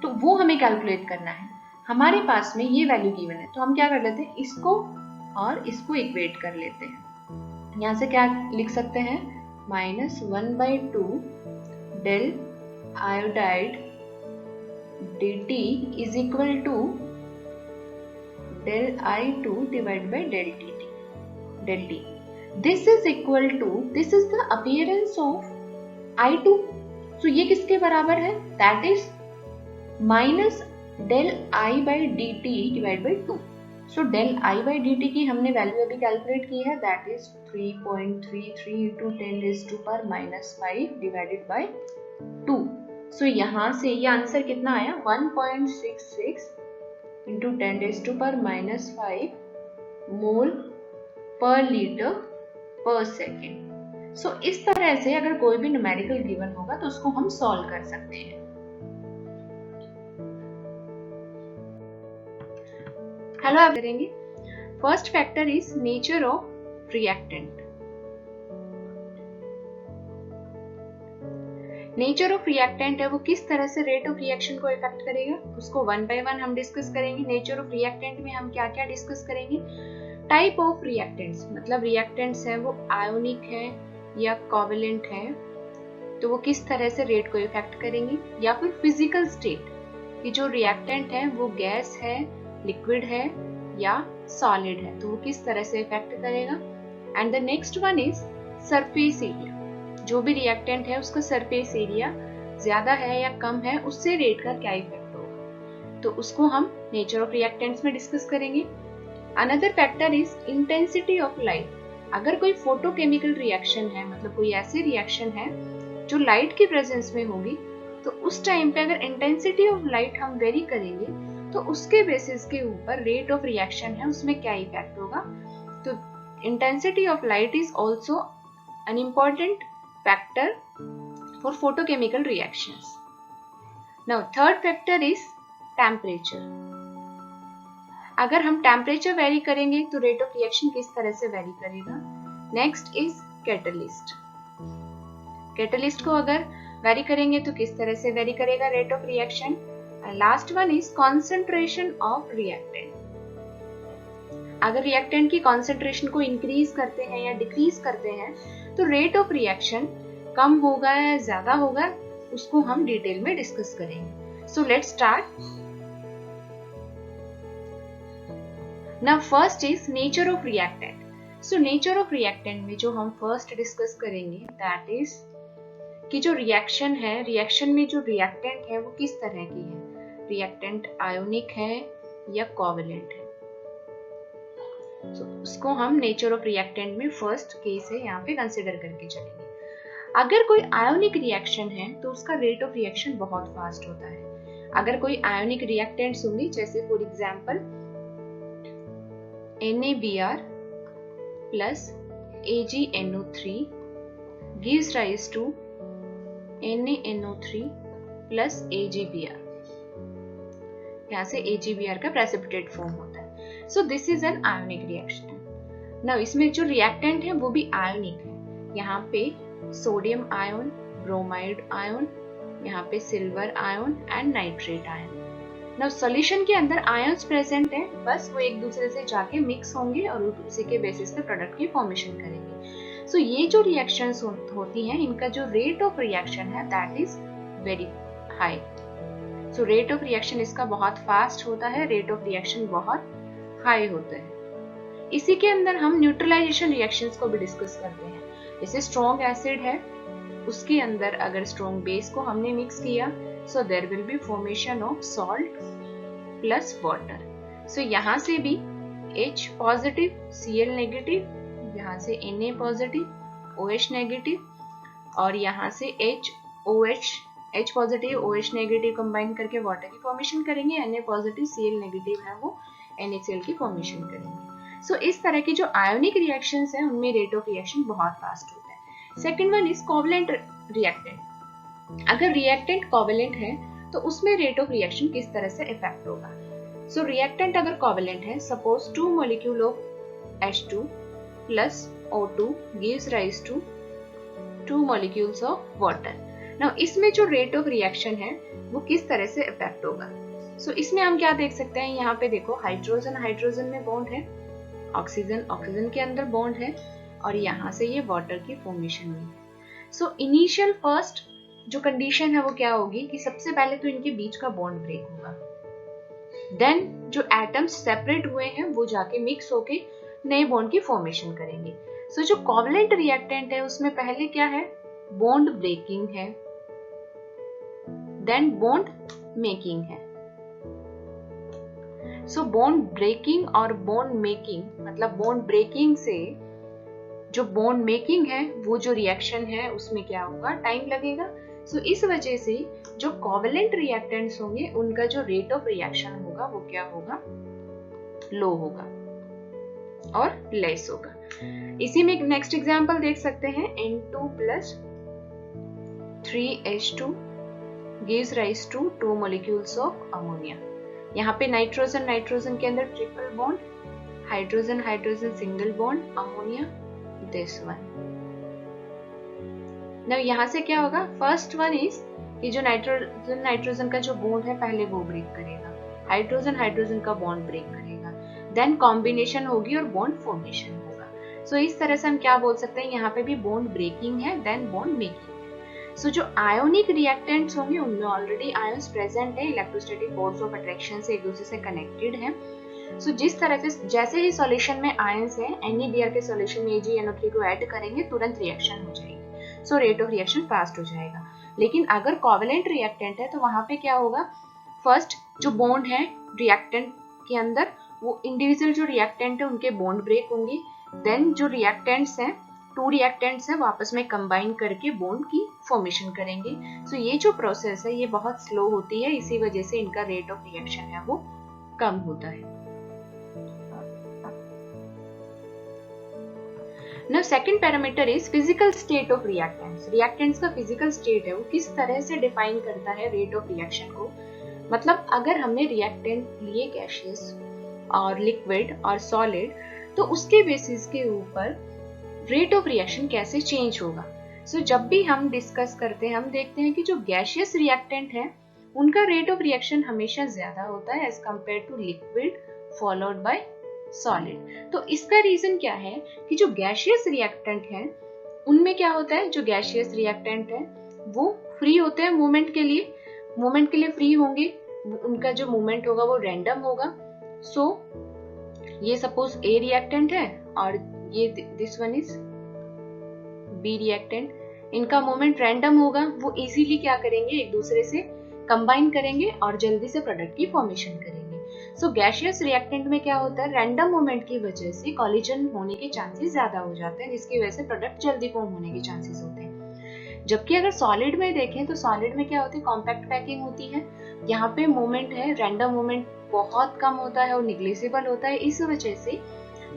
तो वो हमें कैलकुलेट करना है. हमारे पास में ये वैल्यू गिवन है तो हम क्या कर लेते हैं, इसको और इसको इक्वेट कर लेते हैं. यहाँ से क्या लिख सकते हैं, -1/2 del iodide dt is equal to del I2 divided by del t. This is equal to, this is the appearance of I2. So ये किसके बराबर है, that is minus del I by dt divided by 2. So del I by dt की हमने value अभी calculate की है, that is 3.33 into 10⁻⁻⁵ divided by 2। सो यहाँ से ये आंसर कितना आया 1.66 इंटू 10⁻⁻5 मोल पर लीटर पर सेकेंड। सो इस तरह से अगर कोई भी न्यूमेरिकल गिवन होगा तो उसको हम सॉल्व कर सकते हैं। हेलो आप करेंगे। First factor is nature of reactant. Nature of reactant है वो किस तरह से रेट ऑफ रिएक्शन को इफेक्ट करेगा, उसको वन बाय वन हम डिस्कस करेंगे। नेचर ऑफ रिएक्टेंट में हम क्या क्या डिस्कस करेंगे, टाइप ऑफ रिएक्टेंट्स, मतलब रिएक्टेंट्स है वो आयोनिक है या कोवेलेंट है, तो वो किस तरह से रेट को इफेक्ट करेंगे, या फिर फिजिकल स्टेट कि जो रिएक्टेंट है वो गैस है, लिक्विड है या सॉलिड है, तो वो किस तरह से इफेक्ट करेगा। And the next one is surface area, जो भी रिएक्टेंट है उसका सरफेस एरिया ज्यादा है या कम है, उससे रेट का क्या इफेक्ट होगा, तो उसको हम नेचर ऑफ रिएक्टेंट्स में डिस्कस करेंगे। Another factor is intensity of light. अगर कोई फोटोकेमिकल रिएक्शन है, मतलब कोई ऐसी रिएक्शन है जो लाइट की प्रेजेंस में होगी, तो उस टाइम पे अगर इंटेंसिटी ऑफ लाइट हम वेरी करेंगे तो उसके बेसिस के ऊपर रेट ऑफ रिएक्शन है उसमें क्या इफेक्ट होगा। तो intensity of light is also an important factor for photochemical reactions. Now third factor is temperature. अगर हम टेम्परेचर वेरी करेंगे तो रेट ऑफ रिएक्शन किस तरह से वेरी करेगा। Next is catalyst. कैटलिस्ट को अगर वेरी करेंगे तो किस तरह से वेरी करेगा rate of reaction. Last one is concentration of reactant. अगर रिएक्टेंट की कॉन्सेंट्रेशन को इंक्रीज करते हैं या डिक्रीज करते हैं तो रेट ऑफ रिएक्शन कम होगा या ज्यादा होगा, उसको हम डिटेल में डिस्कस करेंगे। So let's start. Now first is nature of reactant. So nature of reactant में जो हम फर्स्ट डिस्कस करेंगे दैट इज कि जो रिएक्शन है, रिएक्शन में जो रिएक्टेंट है वो किस तरह की है, रिएक्टेंट आयोनिक है या कोवेलेंट है। उसको हम नेचर ऑफ रिएक्टेंट में फर्स्ट केस है यहाँ पे कंसिडर करके चलेंगे। अगर कोई आयोनिक रिएक्शन है तो उसका रेट ऑफ रिएक्शन बहुत फास्ट होता है। अगर कोई आयोनिक रिएक्टेंट्स होंगे, जैसे for example NaBr plus AgNO3 gives rise to NaNO3 plus AgBr। यहाँ से AgBr का प्रेसिपिटेट फॉर्म होता है। So this is an ionic reaction. Now इसमें जो रिएक्टेंट है वो भी आयोनिक है। यहाँ पे सोडियम आयन, ब्रोमाइड आयन, यहाँ पे silver ion and nitrate ion. Now solution के अंदर आयंस प्रेजेंट है, बस वो एक दूसरे से जाके मिक्स होंगे और उसी के बेसिस पे प्रोडक्ट की फॉर्मेशन करेंगे। सो ये जो रिएक्शंस होती हैं इनका जो रेट ऑफ रिएक्शन है that is very high. So rate of reaction इसका बहुत फास्ट होता है, रेट ऑफ रिएक्शन बहुत हाई होते हैं। इसी के अंदर हम न्यूट्रलाइजेशन रिएक्शंस को भी डिस्कस करते हैं। जैसे स्ट्रॉन्ग एसिड है, उसके अंदर अगर स्ट्रॉन्ग बेस को हमने मिक्स किया so there will be formation of salt plus water. So यहाँ से भी H पॉजिटिव, Cl नेगेटिव, यहाँ से Na पॉजिटिव, OH नेगेटिव, और यहाँ से H positive OH negative combine करके वाटर की फॉर्मेशन करेंगे। Na पॉजिटिव Cl नेगेटिव है वो NaCl की फॉर्मेशन करेंगे। सो इस तरह की जो आयोनिक रिएक्शंस हैं उनमें रेट ऑफ रिएक्शन बहुत फास्ट होता है। Second one is covalent reactant. अगर रिएक्टेंट कोवेलेंट है तो उसमें रेट ऑफ रिएक्शन किस तरह से इफेक्ट होगा। सो रिएक्टेंट अगर कोवेलेंट है, suppose 2 molecule of H2 plus O2 gives rise to 2 molecules of water. Now इसमें जो रेट ऑफ रिएक्शन है वो किस तरह से इफेक्ट होगा। सो इसमें हम क्या देख सकते हैं, यहाँ पे देखो हाइड्रोजन हाइड्रोजन में बॉन्ड है, ऑक्सीजन ऑक्सीजन के अंदर बॉन्ड है, और यहाँ से ये वाटर की फॉर्मेशन हुई है। सो इनिशियल फर्स्ट जो कंडीशन है वो क्या होगी कि सबसे पहले तो इनके बीच का बॉन्ड ब्रेक होगा, देन जो एटम्स सेपरेट हुए हैं वो जाके मिक्स होके नए बॉन्ड की फॉर्मेशन करेंगे। सो जो कोवेलेंट रिएक्टेंट है उसमें पहले क्या है, बॉन्ड ब्रेकिंग है, देन बॉन्ड मेकिंग है। सो बॉन्ड ब्रेकिंग और बॉन्ड मेकिंग, मतलब बॉन्ड ब्रेकिंग से जो बॉन्ड मेकिंग है वो जो रिएक्शन है उसमें क्या होगा, टाइम लगेगा। सो इस वजह से जो कोवेलेंट रिएक्टेंट्स होंगे उनका जो रेट ऑफ रिएक्शन होगा वो क्या होगा, लो होगा और लेस होगा। इसी में नेक्स्ट एग्जांपल देख सकते हैं, N2 plus 3H2 gives rise to 2 molecules of ammonia। यहाँ पे नाइट्रोजन नाइट्रोजन के अंदर triple bond, hydrogen hydrogen single bond, ammonia this one. Now यहाँ से क्या होगा, फर्स्ट वन इज कि जो नाइट्रोजन नाइट्रोजन का जो बॉन्ड है पहले वो ब्रेक करेगा, हाइड्रोजन हाइड्रोजन का बॉन्ड ब्रेक करेगा, देन कॉम्बिनेशन होगी और बॉन्ड फॉर्मेशन होगा। सो इस तरह से हम क्या बोल सकते हैं, यहाँ पे भी बॉन्ड ब्रेकिंग है देन बॉन्ड मेकिंग है। सो जो आयोनिक रिएक्टेंट्स होंगे उनमें ऑलरेडी आयंस प्रेजेंट है, इलेक्ट्रोस्टैटिक फोर्स ऑफ अट्रैक्शन से एक दूसरे से कनेक्टेड है। सो जिस तरह से जैसे ही सॉल्यूशन में आयंस है, NaBr के सॉल्यूशन में AgNO3 को ऐड करेंगे तुरंत रिएक्शन हो जाएगी, सो रेट ऑफ रिएक्शन फास्ट हो जाएगा। लेकिन अगर कोवेलेंट रिएक्टेंट है तो वहां पे क्या होगा, फर्स्ट जो बॉन्ड है रिएक्टेंट के अंदर वो इंडिविजुअल जो रिएक्टेंट है उनके बॉन्ड ब्रेक होंगे, देन जो रिएक्टेंट्स हैं, टू रिएक्टेंट्स हैं, वो आपस में कंबाइन करके बॉन्ड की फॉर्मेशन करेंगे। सो ये जो प्रोसेस है ये बहुत स्लो होती है, इसी वजह से इनका रेट ऑफ रिएक्शन है वो कम होता है। Now second parameter is physical state of reactants। reactants का physical state है वो किस तरह से डिफाइन करता है रेट ऑफ रिएक्शन को। मतलब अगर हमने रिएक्टेंट लिए गैसियस और लिक्विड और सॉलिड, तो उसके बेसिस के ऊपर रेट ऑफ रिएक्शन कैसे चेंज होगा। सो जब भी हम डिस्कस करते हैं हम देखते हैं कि जो गैसियस रिएक्टेंट है उनका रेट ऑफ रिएक्शन हमेशा ज्यादा होता है as compare to liquid followed by solid. तो इसका रीजन क्या है कि जो गैसियस रिएक्टेंट है उनमें क्या होता है, जो गैसियस रिएक्टेंट है वो फ्री होते हैं मूवमेंट के लिए फ्री होंगे, उनका जो मूवमेंट होगा वो रैंडम होगा। सो ये सपोज A रिएक्टेंट है और ये this one is B reactant, इनका मूवमेंट रैंडम होगा, वो इजीली क्या करेंगे एक दूसरे से कंबाइन करेंगे और जल्दी से प्रोडक्ट की फॉर्मेशन करेंगे। सो गैसियस रिएक्टेंट में क्या होता है, रैंडम मूवमेंट की वजह से कोलिजन होने के चांसेस ज्यादा हो जाते हैं, जिसकी वजह से प्रोडक्ट जल्दी फॉर्म होने के चांसेस होते हैं। जबकि अगर सॉलिड में देखें तो सॉलिड में क्या होती है, कॉम्पैक्ट पैकिंग होती है, यहाँ पे मूवमेंट है, रैंडम मूवमेंट बहुत कम होता है और निग्लेजिबल होता है। इस वजह से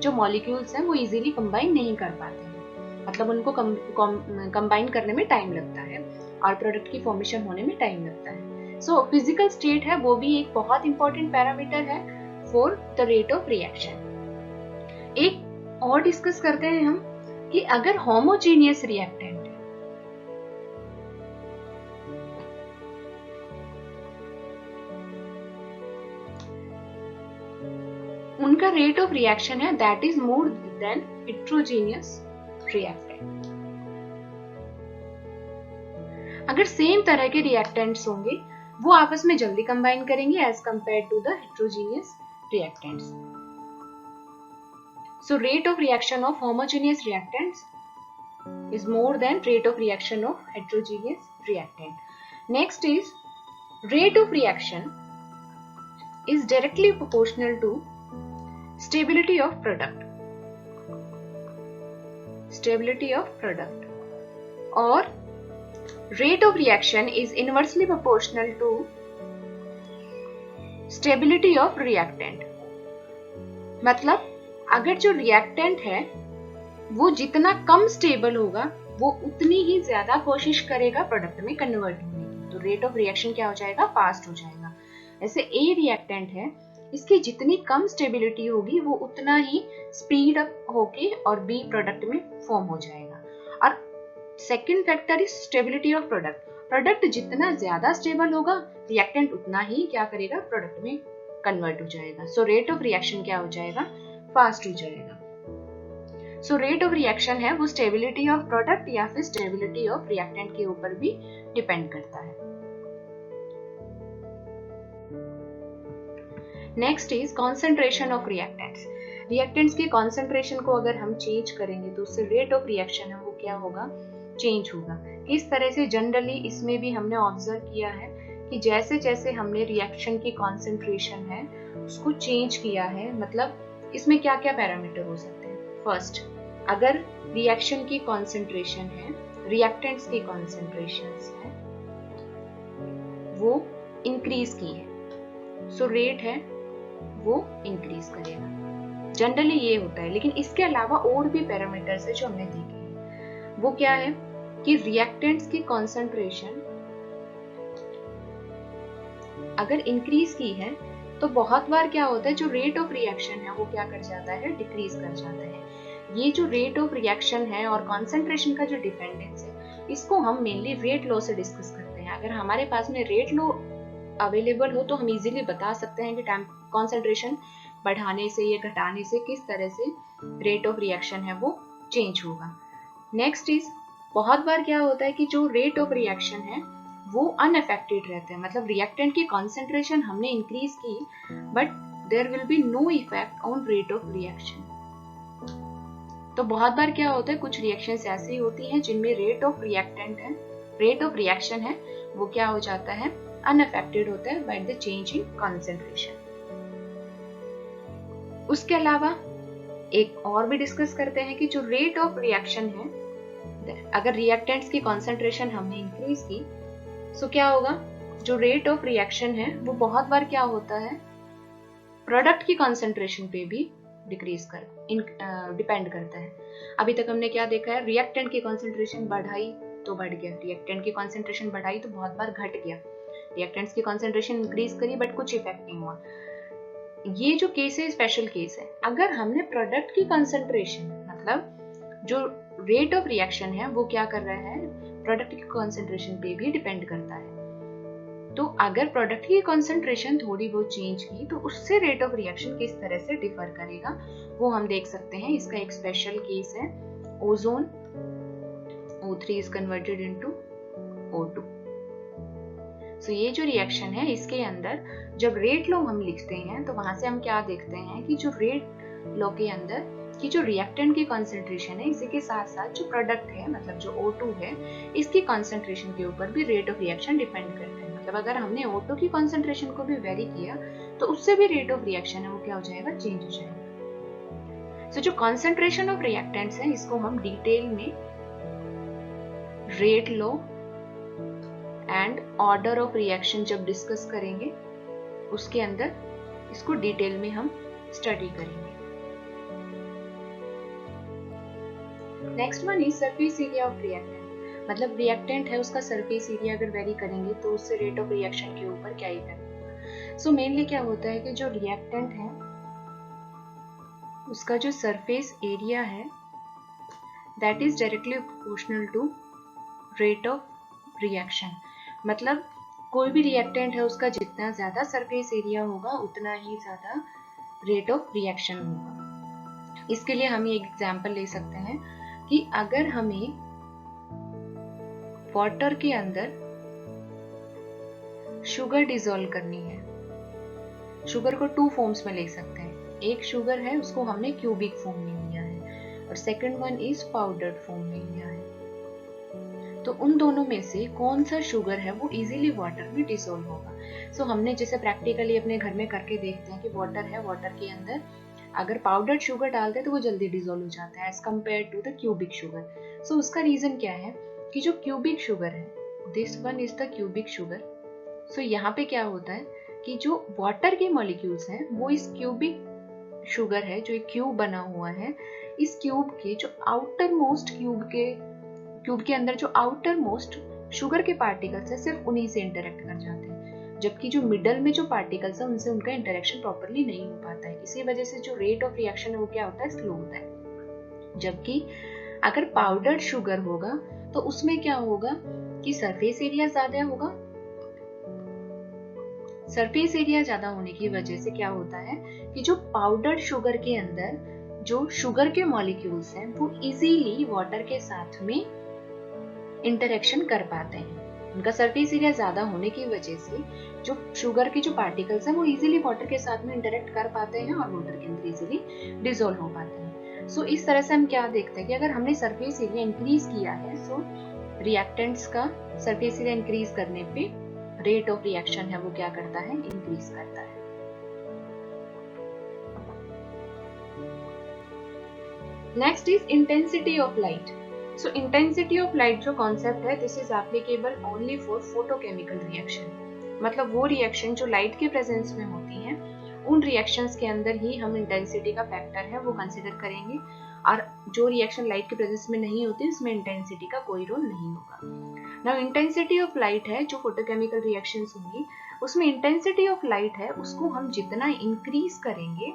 जो मॉलिक्यूल्स हैं वो इजीली कंबाइन नहीं कर पाते हैं, मतलब उनको कंबाइन करने में टाइम लगता है और प्रोडक्ट की फॉर्मेशन होने में टाइम लगता है। सो फिजिकल स्टेट है वो भी एक बहुत इंपॉर्टेंट पैरामीटर है for the rate of reaction. एक और डिस्कस करते हैं हम कि अगर होमोजीनियस रिएक्टेंट है, उनका रेट ऑफ रिएक्शन है that is more than heterogeneous reactant. अगर सेम तरह के रिएक्टेंट्स होंगे वो आपस में जल्दी कंबाइन करेंगे as compare to the heterogeneous reactants. So rate of reaction of homogeneous reactants is more than rate of reaction of heterogeneous reactant. Next is rate of reaction is directly proportional to stability of product. Stability of product. Or rate of reaction is inversely proportional to stability of reactant. मतलब अगर जो reactant है वो जितना कम stable होगा वो उतनी ही ज्यादा कोशिश करेगा प्रोडक्ट में कन्वर्ट होने की, तो रेट ऑफ रिएक्शन क्या हो जाएगा, फास्ट हो जाएगा। ऐसे A रिएक्टेंट है, इसकी जितनी कम स्टेबिलिटी होगी वो उतना ही स्पीड अप होके और B प्रोडक्ट में फॉर्म हो जाएगा। और second factor is stability of product. Product जितना ज्यादा स्टेबल होगा रिएक्टेंट उतना ही क्या करेगा, प्रोडक्ट में कन्वर्ट हो जाएगा। सो रेट ऑफ रिएक्शन क्या हो जाएगा, फास्ट हो जाएगा। सो रेट ऑफ रिएक्शन है वो स्टेबिलिटी ऑफ प्रोडक्ट या फिर स्टेबिलिटी ऑफ रिएक्टेंट के ऊपर भी डिपेंड करता है। Next is concentration of reactants. Reactants की कॉन्सेंट्रेशन को अगर हम चेंज करेंगे तो उससे रेट ऑफ रिएक्शन है वो क्या होगा, चेंज होगा। इस तरह से जनरली इसमें भी हमने ऑब्जर्व किया है कि जैसे जैसे हमने रिएक्शन की कॉन्सेंट्रेशन है उसको चेंज किया है, मतलब इसमें क्या क्या पैरामीटर हो सकते हैं। फर्स्ट, अगर रिएक्शन की कॉन्सेंट्रेशन है, रिएक्टेंट्स की कॉन्सेंट्रेशन है, वो इंक्रीज की है, सो रेट है वो इंक्रीज करेगा। जनरली ये होता है, लेकिन इसके अलावा और भी पैरामीटर्स है जो हमने देखे हैं। वो क्या है कि रिएक्टेंट्स की कॉन्सेंट्रेशन अगर इंक्रीज की है तो बहुत बार क्या होता है, जो रेट ऑफ रिएक्शन है वो क्या कर जाता है, डिक्रीज कर जाता है। ये जो रेट ऑफ रिएक्शन है और कॉन्सेंट्रेशन का जो डिपेंडेंस है, इसको हम मेनली रेट लॉ से डिस्कस करते हैं। अगर हमारे पास में रेट लॉ अवेलेबल हो तो हम इजीली बता सकते हैं कि कॉन्सेंट्रेशन बढ़ाने से या घटाने से किस तरह से रेट ऑफ रिएक्शन है वो चेंज होगा। नेक्स्ट इज, बहुत बार क्या होता है कि जो रेट ऑफ रिएक्शन है वो अनअफेक्टेड रहते हैं, मतलब रिएक्टेंट की कॉन्सेंट्रेशन हमने इंक्रीज की but there will be no effect on rate of reaction. तो बहुत बार क्या होता है, कुछ रिएक्शंस ऐसी होती हैं जिनमें रेट ऑफ रिएक्शन है वो क्या हो जाता है, अनअफेक्टेड होता है by the change in concentration. उसके अलावा एक और भी डिस्कस करते हैं कि जो रेट ऑफ रिएक्शन है, अगर रिएक्टेंट्स की कॉन्सेंट्रेशन हमने इंक्रीज की सो क्या होगा, जो रेट ऑफ रिएक्शन है वो बहुत बार क्या होता है, प्रोडक्ट की कॉन्सेंट्रेशन पे भी डिपेंड करता है। अभी तक हमने क्या देखा है, रिएक्टेंट की कॉन्सेंट्रेशन बढ़ाई तो बढ़ गया, रिएक्टेंट की कॉन्सेंट्रेशन बढ़ाई तो बहुत बार घट गया, रिएक्टेंट्स की कॉन्सेंट्रेशन इंक्रीज करी बट कुछ इफेक्ट नहीं हुआ। ये जो केस है स्पेशल केस है। अगर हमने प्रोडक्ट की कॉन्सेंट्रेशन, मतलब जो रेट ऑफ रिएक्शन है वो क्या कर रहा है, प्रोडक्ट की कॉन्सेंट्रेशन पे भी डिपेंड करता है। तो अगर प्रोडक्ट की कॉन्सेंट्रेशन थोड़ी बहुत चेंज की तो उससे रेट ऑफ रिएक्शन किस तरह से डिफर करेगा वो हम देख सकते हैं। इसका एक स्पेशल केस है ozone, O3 is converted into O2। सो ये जो रिएक्शन है इसके अंदर जब रेट लॉ हम लिखते हैं तो वहां से हम क्या देखते हैं कि जो रेट लॉ के अंदर कि जो रिएक्टेंट की कॉन्सेंट्रेशन है इसी के साथ साथ जो प्रोडक्ट है मतलब जो O2 है इसकी कॉन्सेंट्रेशन के ऊपर भी रेट ऑफ रिएक्शन डिपेंड करता है। मतलब अगर हमने O2 की कॉन्सेंट्रेशन को भी वेरी किया तो उससे भी रेट ऑफ रिएक्शन है वो क्या हो जाएगा, चेंज हो जाएगा। सो जो कॉन्सेंट्रेशन ऑफ रिएक्टेंट्स है इसको हम डिटेल में rate law and order of reaction जब डिस्कस करेंगे उसके अंदर इसको डिटेल में हम स्टडी करेंगे। Next one is surface area of reactant, मतलब रिएक्टेंट है उसका सरफेस एरिया अगर वेरी करेंगे तो उससे रेट ऑफ रिएक्शन के ऊपर क्या इफेक्ट होगा। सो मेनली क्या होता है कि जो रिएक्टेंट है उसका जो सरफेस एरिया है that is directly proportional to rate of reaction. मतलब कोई भी रिएक्टेंट है उसका जितना ज्यादा सरफेस एरिया होगा उतना ही ज्यादा रेट ऑफ रिएक्शन होगा। इसके लिए हम ये एग्जांपल ले सकते हैं कि अगर हमें वाटर के अंदर शुगर डिसॉल्व करनी है, शुगर को 2 फॉर्म्स में ले सकते हैं। एक शुगर है उसको हमने क्यूबिक फॉर्म में लिया है और second one is powdered form में लिया है। तो उन दोनों में से कौन सा शुगर है वो इजीली वाटर में डिसॉल्व होगा। सो हमने जैसे प्रैक्टिकली अपने घर में करके देखते हैं कि वाटर है, वाटर के अंदर अगर पाउडर्ड शुगर डालते हैं तो वो जल्दी डिसॉल्व हो जाता है as compare to the cubic sugar. So उसका रीजन क्या है कि जो क्यूबिक शुगर है, this one is the cubic sugar. So यहाँ पे क्या होता है कि जो वाटर के मॉलिक्यूल्स हैं वो इस क्यूबिक शुगर है जो एक क्यूब बना हुआ है, इस क्यूब के जो आउटर मोस्ट क्यूब के अंदर जो आउटर मोस्ट शुगर के पार्टिकल्स है सिर्फ उन्हीं से इंटरेक्ट कर जाते हैं, जबकि जो मिडल में जो पार्टिकल्स है उनसे उनका इंटरेक्शन प्रॉपर्ली नहीं हो पाता है। इसी वजह से जो रेट ऑफ रिएक्शन है वो क्या होता है, स्लो होता है। जबकि अगर पाउडर्ड शुगर होगा तो उसमें क्या होगा कि सरफेस एरिया ज्यादा होगा। सरफेस एरिया ज्यादा होने की वजह से क्या होता है कि जो पाउडर्ड शुगर के अंदर जो शुगर के मॉलिक्यूल्स हैं वो इजीली वाटर के साथ में इंटरेक्शन कर पाते हैं। उनका सरफेस एरिया ज्यादा होने की वजह से जो शुगर के जो पार्टिकल्स हैं वो इजीली वाटर के साथ में इंटरेक्ट कर पाते हैं और वाटर के अंदर इजीली डिसॉल्व हो पाते हैं। सो इस तरह से हम क्या देखते हैं कि अगर हमने सरफेस एरिया इंक्रीज किया है सो रिएक्टेंट्स का सरफेस एरिया इंक्रीज करने पे रेट ऑफ रिएक्शन है वो क्या करता है, इंक्रीज करता है। Next is intensity of light. So intensity of light जो कॉन्सेप्ट है this is applicable only for photochemical reaction. मतलब वो रिएक्शन जो लाइट के प्रेजेंस में होती हैं, उन रिएक्शंस के अंदर ही हम इंटेंसिटी का फैक्टर है वो कंसिडर करेंगे, और जो रिएक्शन लाइट के प्रेजेंस में नहीं होती उसमें इंटेंसिटी का कोई रोल नहीं होगा। नाउ इंटेंसिटी ऑफ लाइट है जो फोटोकेमिकल रिएक्शंस होंगी, उसमें इंटेंसिटी ऑफ लाइट है उसको हम जितना इंक्रीज करेंगे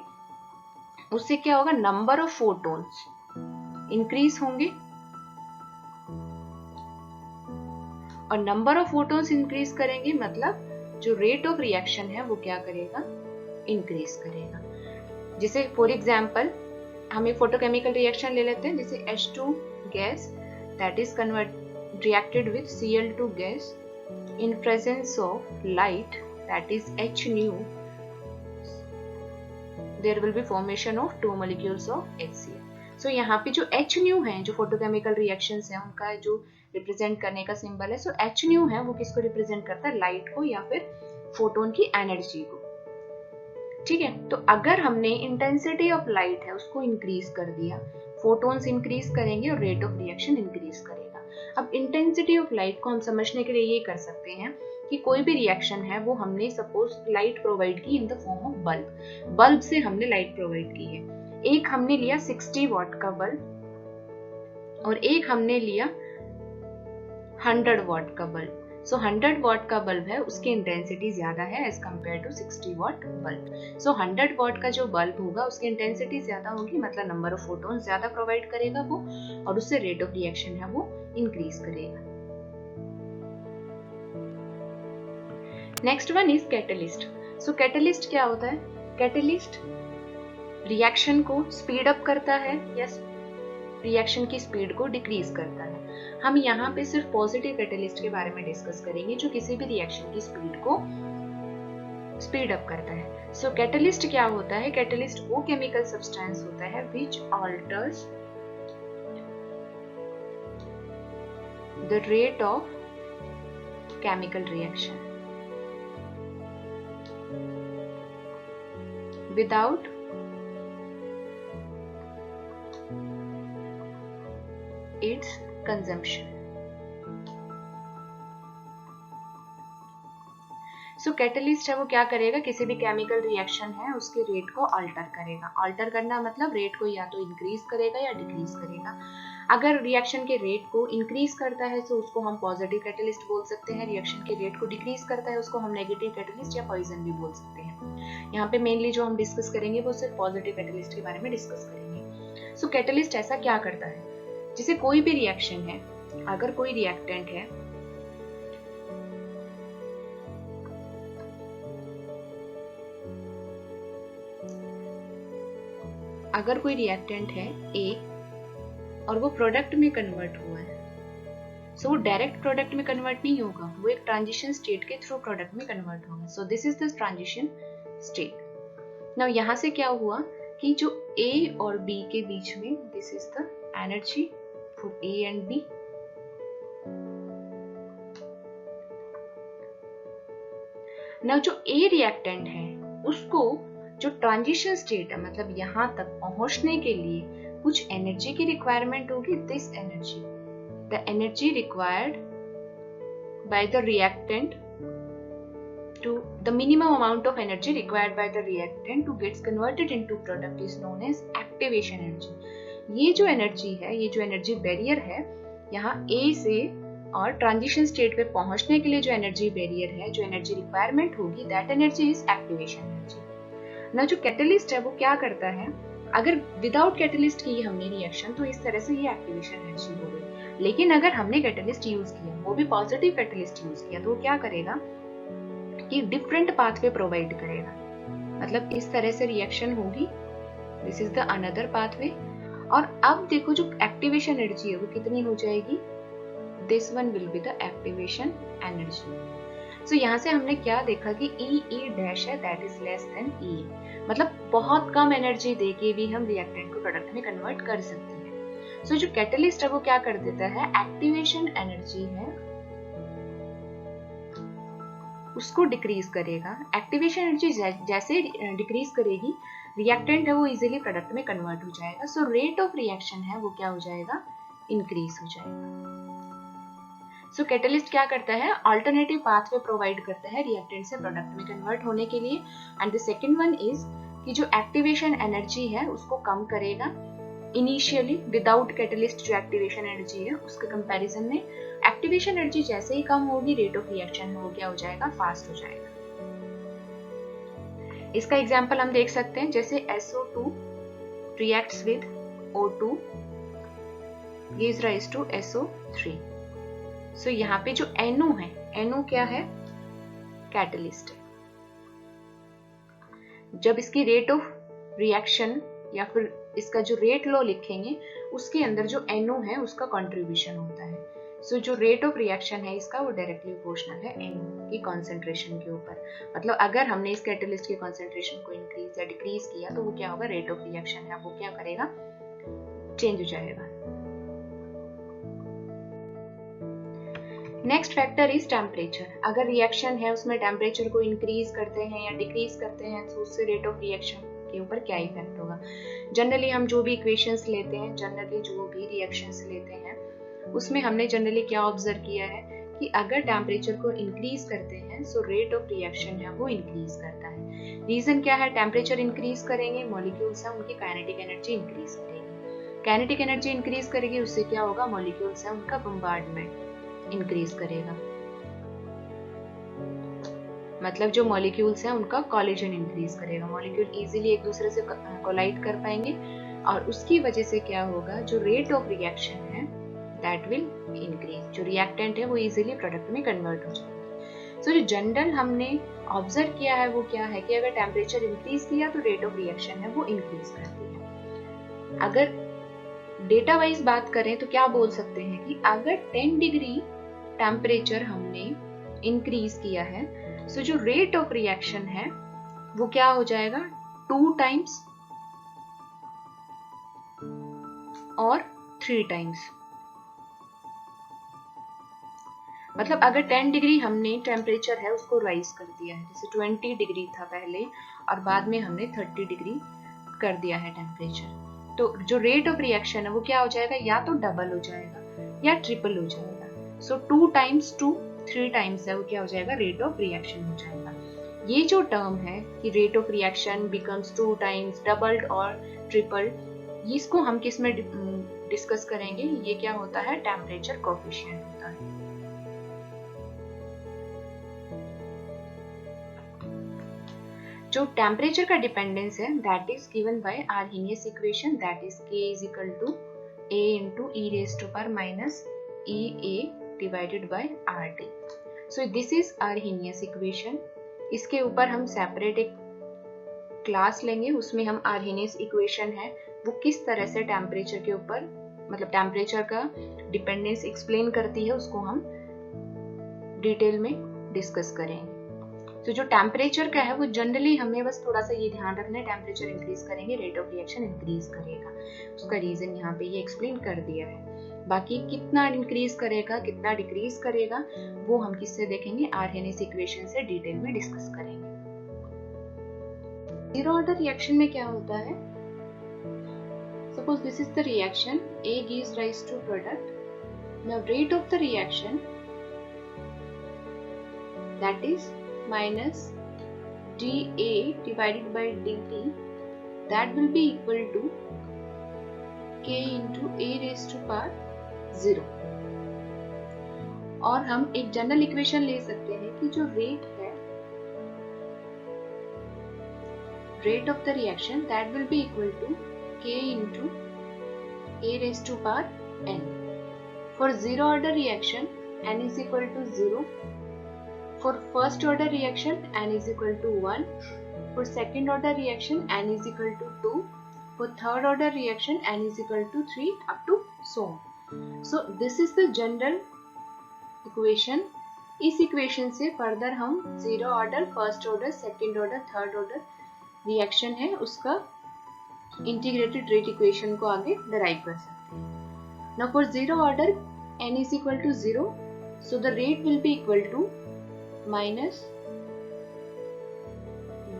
उससे क्या होगा, नंबर ऑफ फोटोन्स इंक्रीज होंगे, और नंबर ऑफ फोटोन्स इंक्रीज करेंगे मतलब जो रेट ऑफ रिएक्शन है वो क्या करेगा, इंक्रीज करेगा। जैसे फॉर एग्जांपल हम एक फोटोकेमिकल रिएक्शन ले लेते हैं, जैसे H2 gas that is convert reacted with Cl2 gas in presence of light, that is H nu, there will be formation of two molecules of HCl. So यहाँ पे जो H nu है, जो photochemical reactions हैं उनका जो represent करने का सिंबल है, सो H nu है वो किसको रिप्रेजेंट करता है, लाइट को या फिर फोटोन की एनर्जी को। ठीक है, तो अगर हमने इंटेंसिटी ऑफ लाइट है उसको इंक्रीज कर दिया, फोटोन्स इंक्रीज करेंगे और रेट ऑफ रिएक्शन इंक्रीज करेगा। अब इंटेंसिटी ऑफ लाइट को हम समझने के लिए ये कर सकते हैं कि कोई भी रिएक्शन है वो हमने सपोज लाइट प्रोवाइड की in the form of bulb, bulb से हमने लाइट प्रोवाइड की है। एक हमने लिया 60 वॉट का बल्ब और एक हमने लिया 100 वॉट का बल्ब। सो 100 वॉट का बल्ब है उसकी इंटेंसिटी ज्यादा है as compare to 60 watt bulb. So 100 watt का जो बल्ब होगा उसकी इंटेंसिटी ज्यादा होगी, मतलब नंबर ऑफ फोटोन ज्यादा प्रोवाइड करेगा वो, और उससे रेट ऑफ रिएक्शन है वो इंक्रीज करेगा। Next one is catalyst. So catalyst क्या होता है, कैटलिस्ट रिएक्शन को स्पीड अप करता है या रिएक्शन की स्पीड को डिक्रीज करता है। हम यहाँ पे सिर्फ पॉजिटिव कैटलिस्ट के बारे में डिस्कस करेंगे जो किसी भी रिएक्शन की स्पीड को स्पीड अप करता है। सो कैटलिस्ट क्या होता है, कैटलिस्ट वो केमिकल सब्सटेंस होता है which alters the rate of chemical reaction without its consumption. So catalyst है वो क्या करेगा, किसी भी केमिकल रिएक्शन है उसके रेट को अल्टर करेगा। अल्टर करना मतलब रेट को या तो इंक्रीज करेगा या डिक्रीज करेगा। अगर रिएक्शन के रेट को इंक्रीज करता है तो उसको हम पॉजिटिव कैटलिस्ट बोल सकते हैं, रिएक्शन के रेट को डिक्रीज करता है उसको हम नेगेटिव कैटलिस्ट या पॉइजन भी बोल सकते हैं। यहाँ पे मेनली जो हम डिस्कस करेंगे वो सिर्फ पॉजिटिव कैटलिस्ट के बारे में डिस्कस करेंगे। सो कैटलिस्ट ऐसा क्या करता है, जैसे कोई भी रिएक्शन है, अगर कोई रिएक्टेंट है अगर कोई रिएक्टेंट है ए और वो प्रोडक्ट में कन्वर्ट हुआ है, सो वो डायरेक्ट प्रोडक्ट में कन्वर्ट नहीं होगा, वो एक ट्रांजिशन स्टेट के थ्रू प्रोडक्ट में कन्वर्ट होगा। सो this is the transition state. Now यहाँ से क्या हुआ कि जो ए और बी के बीच में, this is the energy for A and B. Now जो A रिएक्टेंट है उसको जो ट्रांजिशन स्टेट है, मतलब यहाँ तक पहुंचने के लिए कुछ एनर्जी की रिक्वायरमेंट होगी। This energy, the energy required by the reactant to the minimum amount of energy required by the reactant to gets converted into product is known as activation energy. ये जो एनर्जी है, ये जो energy barrier है यहाँ A से और transition state पे पहुंचने के लिए जो एनर्जी बैरियर है, जो एनर्जी रिक्वायरमेंट होगी, that energy is activation energy. ना जो कैटलिस्ट है वो क्या करता है, अगर विदाउट कैटलिस्ट की हमने रिएक्शन तो इस तरह से ये एक्टिवेशन एनर्जी हो गई, लेकिन अगर हमने कैटलिस्ट यूज किया, वो भी पॉजिटिव कैटलिस्ट यूज किया, तो वो क्या करेगा कि डिफरेंट पाथवे प्रोवाइड करेगा। मतलब इस तरह से रिएक्शन होगी, this is the another pathway, और अब देखो जो एक्टिवेशन एनर्जी है वो कितनी हो जाएगी, this one will be the activation energy. So यहाँ से हमने क्या देखा कि ई डैश है that is less than E, मतलब बहुत कम एनर्जी देके भी हम रिएक्टेंट को प्रोडक्ट में कन्वर्ट कर सकते हैं। सो जो कैटलिस्ट है वो क्या कर देता है, एक्टिवेशन एनर्जी है उसको डिक्रीज करेगा। एक्टिवेशन एनर्जी जैसे डिक्रीज करेगी, रिएक्टेंट है वो इजीली प्रोडक्ट में कन्वर्ट हो जाएगा। सो रेट ऑफ रिएक्शन है वो क्या हो जाएगा, इंक्रीज हो जाएगा। सो कैटलिस्ट क्या करता है, अल्टरनेटिव पाथवे प्रोवाइड करता है रिएक्टेंट से प्रोडक्ट में कन्वर्ट होने के लिए। And the second one is कि जो एक्टिवेशन एनर्जी है उसको कम करेगा इनिशियली विदाउट कैटलिस्ट। जो एक्टिवेशन एनर्जी है उसके कंपैरिजन में एक्टिवेशन एनर्जी जैसे ही कम होगी रेट ऑफ रिएक्शन हो क्या हो जाएगा, फास्ट हो जाएगा। इसका एग्जांपल हम देख सकते हैं, जैसे SO2 reacts with O2 gives rise to SO3। सो यहाँ पे जो NO है, NO क्या है, कैटलिस्ट है। जब इसकी रेट ऑफ रिएक्शन या फिर इसका जो रेट लॉ लिखेंगे उसके अंदर जो NO है उसका कंट्रीब्यूशन होता है। सो जो रेट ऑफ रिएक्शन है इसका वो डायरेक्टली प्रोपोर्शनल है NO की कंसंट्रेशन के ऊपर। मतलब अगर हमने इस कैटलिस्ट के कंसंट्रेशन को इंक्रीज या डिक्रीज किया तो वो क्या होगा, रेट ऑफ रिएक्शन है वो क्या करेगा, चेंज हो जाएगा। Next factor is temperature. अगर रिएक्शन है उसमें टेम्परेचर को इंक्रीज करते हैं या डिक्रीज करते हैं तो उससे रेट ऑफ रिएक्शन के ऊपर क्या इफेक्ट होगा। जनरली हम जो भी इक्वेशंस लेते हैं, जनरली जो भी रिएक्शंस लेते हैं उसमें हमने जनरली क्या ऑब्जर्व किया है कि अगर टेम्परेचर को इंक्रीज करते हैं सो रेट ऑफ रिएक्शन है वो इंक्रीज करता है। रीजन क्या है, टेम्परेचर इंक्रीज करेंगे मॉलिक्यूल्स है उनकी काइनेटिक एनर्जी इंक्रीज करेगी। काइनेटिक एनर्जी इंक्रीज करेगी उससे क्या होगा, मॉलिक्यूल्स है उनका बम्बार्डमेंट इंक्रीज करेगा। मतलब जो मॉलिक्यूल्स हैं उनका कोलिजन इंक्रीज करेगा, मॉलिक्यूल इजीली एक दूसरे से कोलाइड कर पाएंगे और उसकी वजह से क्या होगा, जो रेट ऑफ रिएक्शन है दैट विल इंक्रीज। जो रिएक्टेंट है वो इजीली प्रोडक्ट में कन्वर्ट हो जाएगा। सो जो जनरल हमने ऑब्जर्व किया है वो क्या है कि अगर टेम्परेचर इंक्रीज किया तो रेट ऑफ रिएक्शन है वो इंक्रीज करती है। अगर डेटा वाइज बात करें तो क्या बोल सकते हैं कि अगर 10 डिग्री टेम्परेचर हमने इंक्रीज किया है सो जो रेट ऑफ रिएक्शन है वो क्या हो जाएगा, 2 टाइम्स और 3 टाइम्स। मतलब अगर 10 डिग्री हमने टेम्परेचर है उसको राइज कर दिया है, जैसे 20 डिग्री था पहले और बाद में हमने 30 डिग्री कर दिया है टेम्परेचर, तो जो रेट ऑफ रिएक्शन है वो क्या हो जाएगा, या तो डबल हो जाएगा या ट्रिपल हो जाएगा। सो 2 टाइम्स टू 3 टाइम्स है वो क्या हो जाएगा, रेट ऑफ रिएक्शन हो जाएगा। ये जो टर्म है कि rate of reaction becomes 2 times, doubled और ट्रिपल, इसको हम किस में डिस्कस करेंगे, ये क्या होता है, टेम्परेचर कोएफिशिएंट होता है। जो टेम्परेचर का डिपेंडेंस है that is given by Arrhenius equation, that is K is equal to A into e raised to power minus EA divided by RT. So this is Arrhenius equation. इसके ऊपर हम separate एक class लेंगे, उसमें हम Arrhenius equation है वो किस तरह से टेम्परेचर के ऊपर, मतलब टेम्परेचर का डिपेंडेंस एक्सप्लेन करती है उसको हम डिटेल में डिस्कस करेंगे। तो जो टेम्परेचर का है वो जनरली हमें बस थोड़ा सा ये ध्यान रखना है, टेम्परेचर इंक्रीज करेंगे रेट ऑफ रिएक्शन इंक्रीज करेगा, उसका रीजन यहाँ पे ये एक्सप्लेन कर दिया है। बाकी कितना इंक्रीज करेगा कितना डिक्रीज करेगा वो हम किससे देखेंगे, आर्हेनियस इक्वेशन से डिटेल में डिस्कस करेंगे। जीरो ऑर्डर रिएक्शन में क्या होता है, suppose this is the reaction, A gives rise to product, now rate of the reaction that is minus dA divided by dt, that will be equal to K into A raised to power 0। और हम एक general equation ले सकते हैं कि जो rate है, rate of the reaction that will be equal to K into A raised to power n। For zero order reaction n is equal to 0, for first order reaction n is equal to 1, for second order reaction n is equal to 2, for third order reaction n is equal to 3 up to so on। So this is the general equation। इस equation से further हम zero order, first order, second order, third order reaction है उसका integrated rate equation को आगे derive कर सकते हैं। Now for zero order n is equal to 0, so the rate will be equal to minus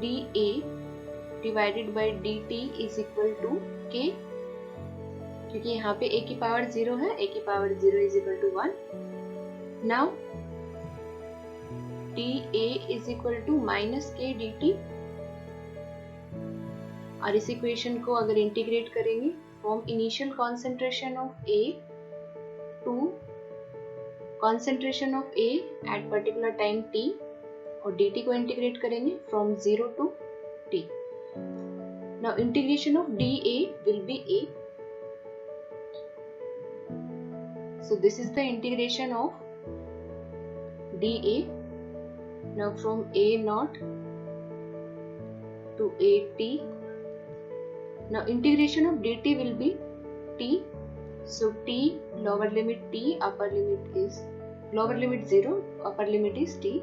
dA divided by dt is equal to K, क्योंकि यहाँ पे A की पावर 0 है, A की power 0 is equal to 1, now dA is equal to minus K dt, और इस equation को अगर इंटीग्रेट करेंगे from initial concentration of A to concentration of A at particular time t, और dt को इंटीग्रेट करेंगे from 0 to t. Now integration of dA will be A. So this is the integration of dA. Now from A naught to AT. Now integration of dt will be t. So t, lower limit t, upper limit is lower limit 0, upper limit is t.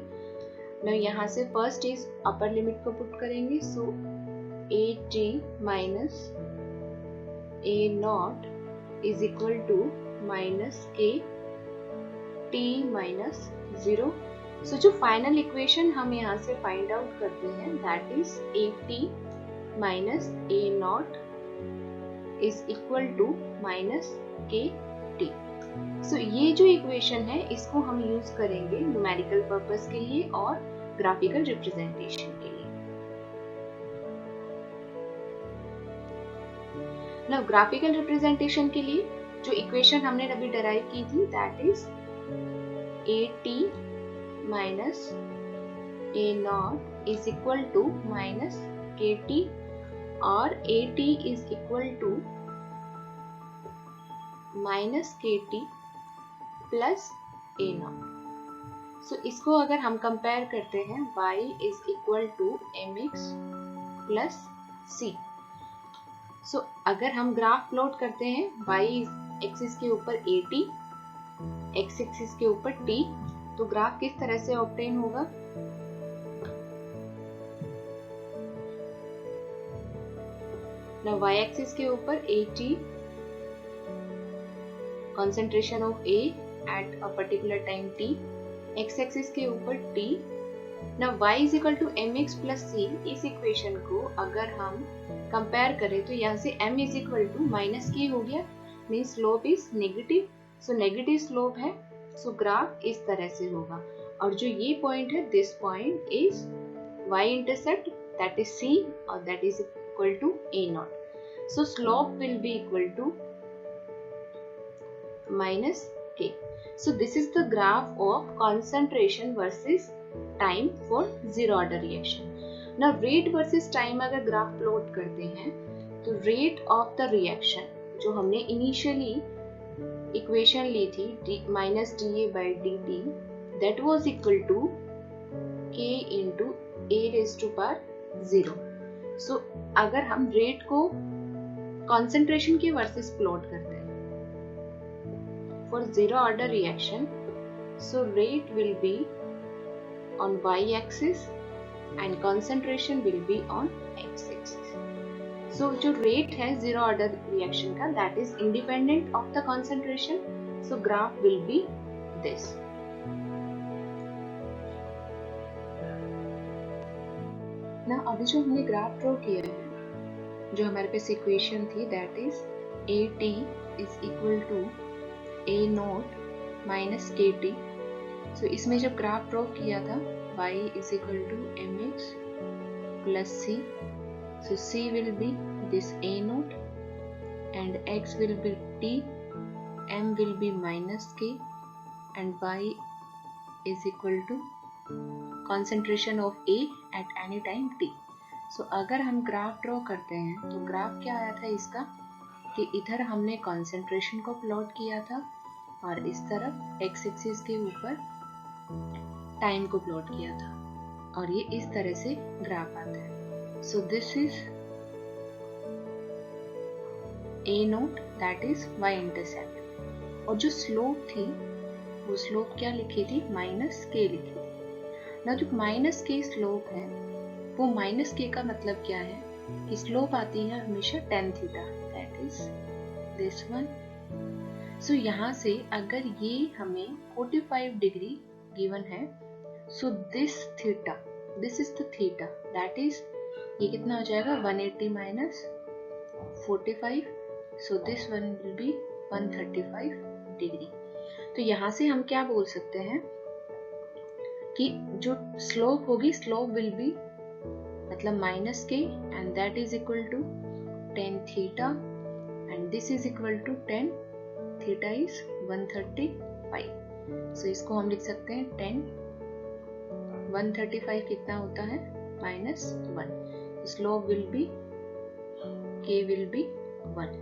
Now यहाँ से first is upper limit को put करेंगे. So AT minus A naught is equal to minus K T minus 0. So जो final equation हम यहाँ से find out करते हैं that is AT minus A naught is equal to minus KT. So ये जो equation है इसको हम use करेंगे numerical purpose के लिए और graphical representation के लिए. Now graphical representation के लिए जो equation हमने अभी derive की थी that is AT minus A naught is equal to minus KT, और AT is equal to minus KT plus A naught. So इसको अगर हम compare करते हैं y is equal to mx plus c. So अगर हम ग्राफ प्लॉट करते हैं y एक्सिस के ऊपर AT, x एक्सिस के ऊपर t, तो ग्राफ किस तरह से ऑब्टेन होगा? ना y एक्सिस के ऊपर AT, concentration of A at a particular time t, x axis के ऊपर t. ना y is equal to mx plus c, इस इक्वेशन को अगर हम कंपेयर करें तो यहाँ से m is equal to minus k हो गया, means slope is negative. So negative slope है, सो ग्राफ इस तरह से होगा. और जो ये पॉइंट है, this point is y intercept, that is c, और that is equal to a naught. So slope will be equal to minus k. So this is the graph of concentration versus time for zero order reaction. Now rate versus time अगर graph plot करते हैं तो rate of the reaction जो हमने initially equation ली थी minus D A by D T, that was equal to K into A raise to power 0. So अगर हम रेट को कॉन्सेंट्रेशन के वर्सेस प्लॉट करते हैं for zero order reaction, so rate will be on y axis and concentration will be on x axis. So जो rate है zero order reaction का, that is independent of the concentration, so graph will be this. Now अभी जो हमने graph draw किया है, जो हमारे पास इक्वेशन थी, that is AT is equal to A naught minus KT. So इसमें जब ग्राफ ड्रॉ किया था y is equal to mx plus c. So c will be this A naught and x will be t, m will be minus k, and y is equal to concentration of A at any time t. So अगर हम graph draw करते हैं तो graph क्या आया था इसका कि इधर हमने कॉन्सेंट्रेशन को प्लॉट किया था और इस तरफ एक्स एक्सिस के ऊपर टाइम को प्लॉट किया था, और ये इस तरह से ग्राफ आता है. So this is A naught, that is Y intercept, और जो स्लोप थी वो स्लोप क्या लिखी थी? माइनस के लिखी थी ना. जो माइनस के स्लोप है वो माइनस के का मतलब क्या है कि स्लोप आती है हमेशा tan theta, that is this one. So यहाँ से अगर ये हमें 45 डिग्री गिवन है, so this theta, this is the theta, that is ये कितना हो जाएगा 180 minus 45. So this one will be 135 degree. तो यहाँ से हम क्या बोल सकते हैं कि जो स्लोप होगी, स्लोप विल बी मतलब minus K and that is equal to tan theta and this is equal to tan theta is 135. So इसको हम लिख सकते हैं tan 135 कितना होता है -1. Slope will B k will be 1.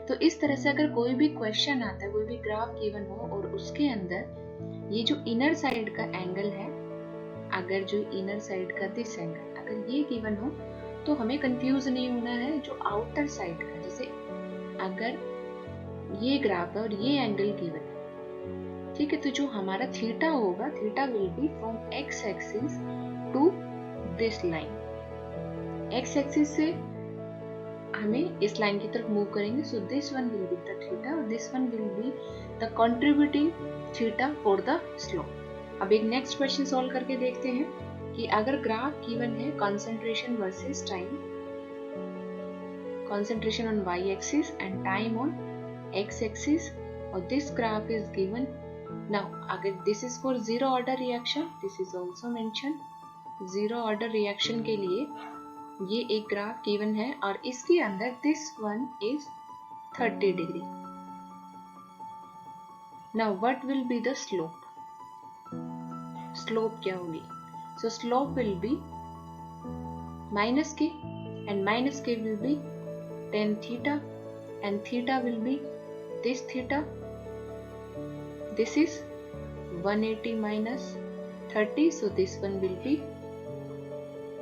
तो इस तरह से अगर कोई भी क्वेश्चन आता है, कोई भी ग्राफ गिवन हो और उसके अंदर ये जो इनर साइड का एंगल है, अगर जो इनर साइड का दिस एंगल अगर ये गिवन हो तो हमें कंफ्यूज नहीं होना है जो आउटर साइड का. जैसे अगर ये ग्राफ है और ये एंगल गिवन है, ठीक है, तो जो हमारा थीटा होगा, theta will be from X axis to this line. X axis से हमें इस लाइन की तरफ मूव करेंगे. So this one will be the theta और this one will be the contributing theta for the slope. अब एक नेक्स्ट क्वेश्चन सॉल्व करके देखते हैं कि अगर ग्राफ गिवन है concentration versus time, concentration on y axis and time on x axis, और this graph is given. Now अगर this is for zero order reaction, this is also mention. Zero order reaction के लिए ये एक graph given है और इसके अंदर this one is 30 degree. Now what will be the slope? Slope क्या होगी? सो slope will B minus K and minus के will be tan theta and theta will B this theta. This is 180 minus 30, so this one will be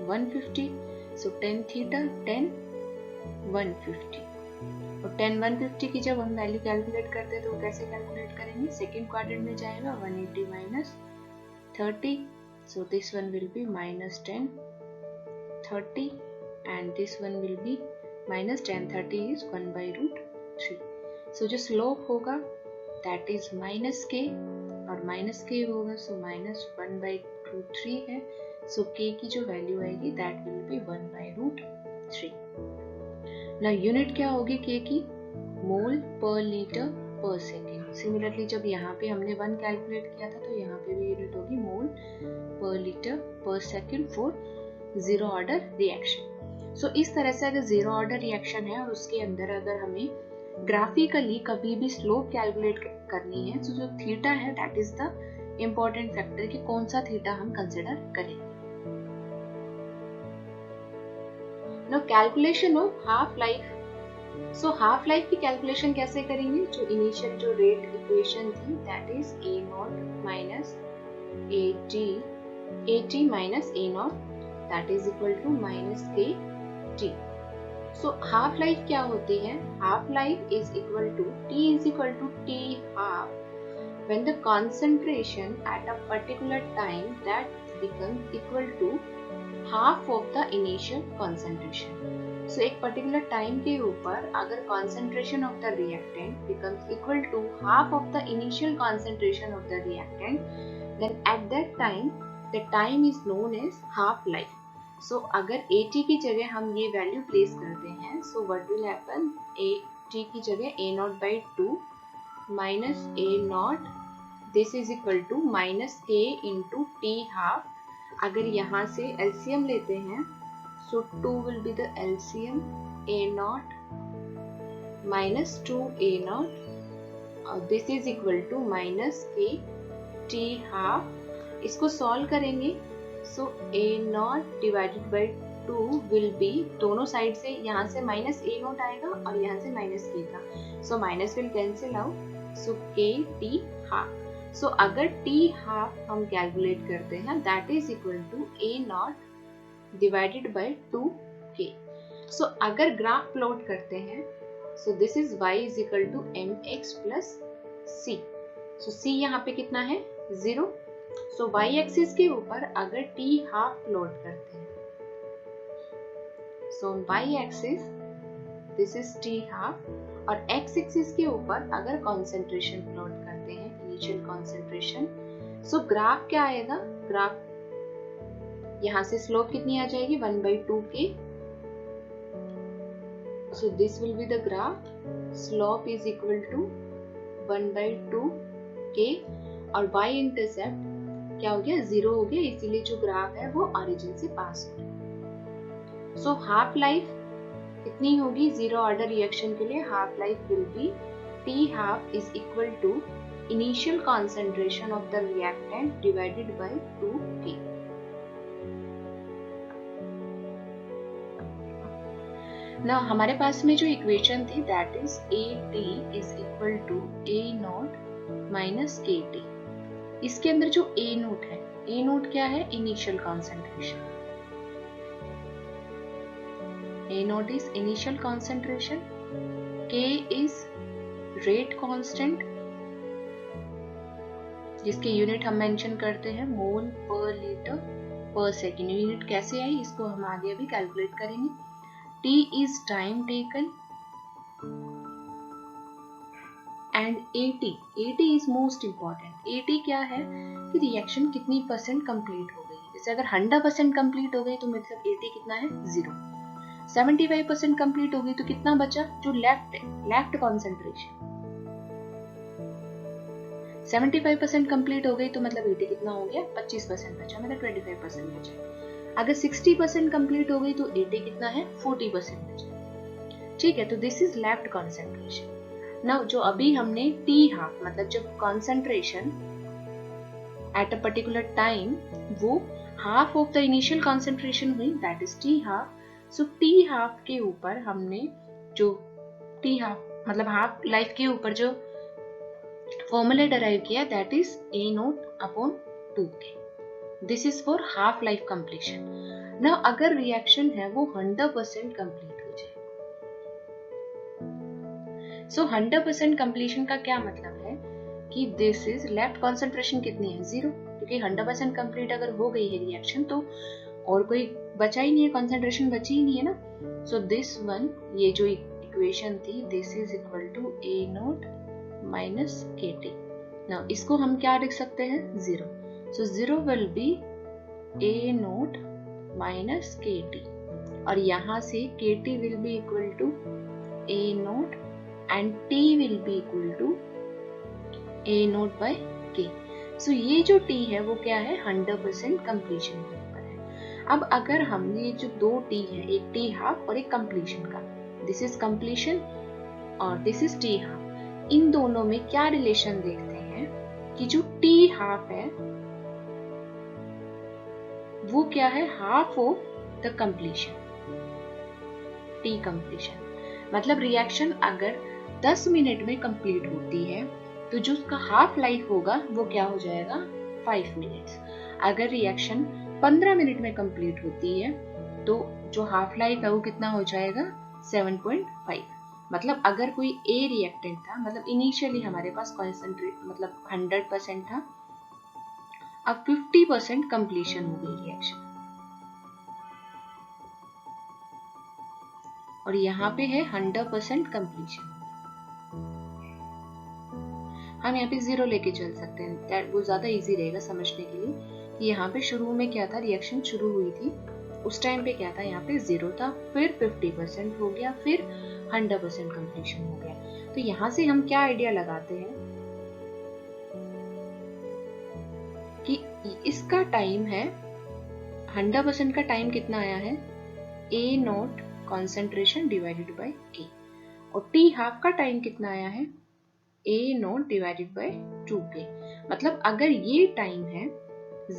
150. So tan theta tan 150. और tan 150 की जब हम value calculate करते हैं तो कैसे calculate करेंगे? सेकेंड क्वाड्रेंट में जाएगा 180 minus 30. So this one will be minus tan 30 and this one will be minus tan 30 is 1 by root 3. So जो स्लोप होगा that is minus k और माइनस के होगा, सो माइनस 1 by root 3 है. So k की जो value आएगी that will B 1 by root 3. ना यूनिट क्या होगी k की? मोल per litre per second. Similarly जब यहाँ पे हमने 1 कैलकुलेट किया था तो यहाँ पे भी यूनिट होगी मोल per litre per second for zero order reaction. So इस तरह से अगर जीरो ऑर्डर रिएक्शन है और उसके अंदर अगर हमें ग्राफिकली कभी भी स्लोप कैलकुलेट करनी है तो जो थीटा है that is the important factor कि कौन सा थीटा हम कंसिडर करेंगे. Now calculation of half life. So half life की कैलकुलेशन कैसे करेंगे? जो इनिशियल जो रेट इक्वेशन थी that is a not minus at minus a naught that is equal to minus kt. So half life क्या होती है? Half life is equal to T is equal to T half when the concentration at a particular time that becomes equal to half of the initial concentration. So एक particular time के ऊपर अगर concentration of the reactant becomes equal to half of the initial concentration of the reactant, then at that time the time is known as half life. सो अगर AT की जगह हम ये value place करते हैं, so what will happen? AT की जगह A not by 2 minus A nought, this is equal to minus K into T half. अगर यहाँ से एलसीएम लेते हैं so 2 will be the LCM A not minus 2 A nought और this is equal to minus K T half. इसको solve करेंगे so a nought divided by 2 will be, दोनों side से यहाँ से माइनस a नॉट आएगा और यहाँ से माइनस k था, so minus will cancel out, so k t half. So अगर t हाफ हम कैलकुलेट करते हैं that is equal to a nought divided by 2k. So अगर ग्राफ प्लॉट करते हैं so this is y is equal to mx plus c. So c यहाँ पे कितना है? 0. सो y एक्सिस के ऊपर अगर t हाफ प्लॉट करते हैं, सो y axis this is t half और x एक्सिस के ऊपर अगर कंसंट्रेशन प्लॉट करते हैं, इनिशियल कंसंट्रेशन, सो ग्राफ क्या आएगा? ग्राफ यहाँ से स्लोप कितनी आ जाएगी? 1/2k. So this will be the graph. Slope is equal to 1/2 k और y इंटरसेप्ट क्या हो गया 0 हो गया, इसीलिए जो ग्राफ है वो ओरिजिन से पास हो गया। सो हाफ लाइफ कितनी होगी जीरो ऑर्डर रिएक्शन के लिए? Half life will be t half is equal to initial concentration of the reactant divided by 2k। Now हमारे पास में जो इक्वेशन थी that is AT is equal to A naught minus KT। इसके अंदर जो A note है, A naught क्या है? Initial concentration. A naught is initial concentration, K is rate constant जिसके यूनिट हम मेंशन करते हैं मोल per litre per second. Unit कैसे आई इसको हम आगे अभी कैलकुलेट करेंगे। T is time taken and AT is most important। AT क्या है कि रिएक्शन कितनी परसेंट कंप्लीट हो गई। जैसे अगर 100% कंप्लीट हो गई तो मतलब AT कितना है 0। 75% कंप्लीट हो गई तो कितना बचा? जो लेफ्ट है, लेफ्ट कॉन्सेंट्रेशन। 75% कंप्लीट हो गई तो मतलब AT कितना हो गया? 25% बचा, मतलब 25% बचा। अगर 60% कंप्लीट हो गई तो AT कितना है? 40% बचा। ठीक है, तो this is left concentration. Now जो अभी हमने T हाफ मतलब जब concentration at a particular time वो half of the initial concentration हुई, that is T half. So T half के ऊपर हमने जो T हाफ मतलब हाफ लाइफ के ऊपर जो फॉर्मूला डराइव किया that is A nought upon 2K। This is for half life completion. ना अगर रिएक्शन है वो 100% कंप्लीट हो जाए, सो 100% कंप्लीशन का क्या मतलब है कि दिस इज लेफ्ट कॉन्सेंट्रेशन कितनी है 0, क्योंकि 100% कंप्लीट अगर हो गई है रिएक्शन तो और कोई बचा ही नहीं है, कॉन्सेंट्रेशन बची ही नहीं है ना। सो दिस वन, ये जो इक्वेशन थी this is equal to A note minus KT। Now इसको हम क्या लिख सकते हैं 0। So 0 will be A naught minus KT और यहाँ से KT will be equal to A naught and T will be equal to A naught by K। So ये जो T है वो क्या है 100% completion के ऊपर है। अब अगर हम ये जो दो T है, एक T half और एक completion का, this is completion और this is T half, इन दोनों में क्या रिलेशन देखते हैं कि जो T half है वो क्या है half of the completion, T completion. मतलब रिएक्शन अगर 10 मिनट में कंप्लीट होती है तो जो उसका हाफ लाइफ होगा वो क्या हो जाएगा 5 मिनट्स। अगर रिएक्शन 15 मिनट में कंप्लीट होती है तो जो हाफ लाइफ है वो कितना हो जाएगा 7.5। मतलब अगर कोई A रिएक्टेंट था, मतलब इनिशियली हमारे पास कॉन्सेंट्रेट मतलब 100% था, अब 50% कंप्लीशन हो गई रिएक्शन और यहाँ पे है 100% कंप्लीशन। हम यहाँ पे 0 लेके चल सकते हैं, दैट वो ज्यादा इजी रहेगा समझने के लिए कि यहाँ पे शुरू में क्या था, रिएक्शन शुरू हुई थी उस टाइम पे क्या था, यहाँ पे 0 था, फिर 50% हो गया, फिर 100% कंप्लीशन हो गया। तो यहाँ से हम क्या आइडिया लगाते हैं कि इसका टाइम है 100% का टाइम कितना आया है A note concentration divided bye K और T हाफ का टाइम कितना आया है A note divided by 2K। मतलब अगर ये टाइम है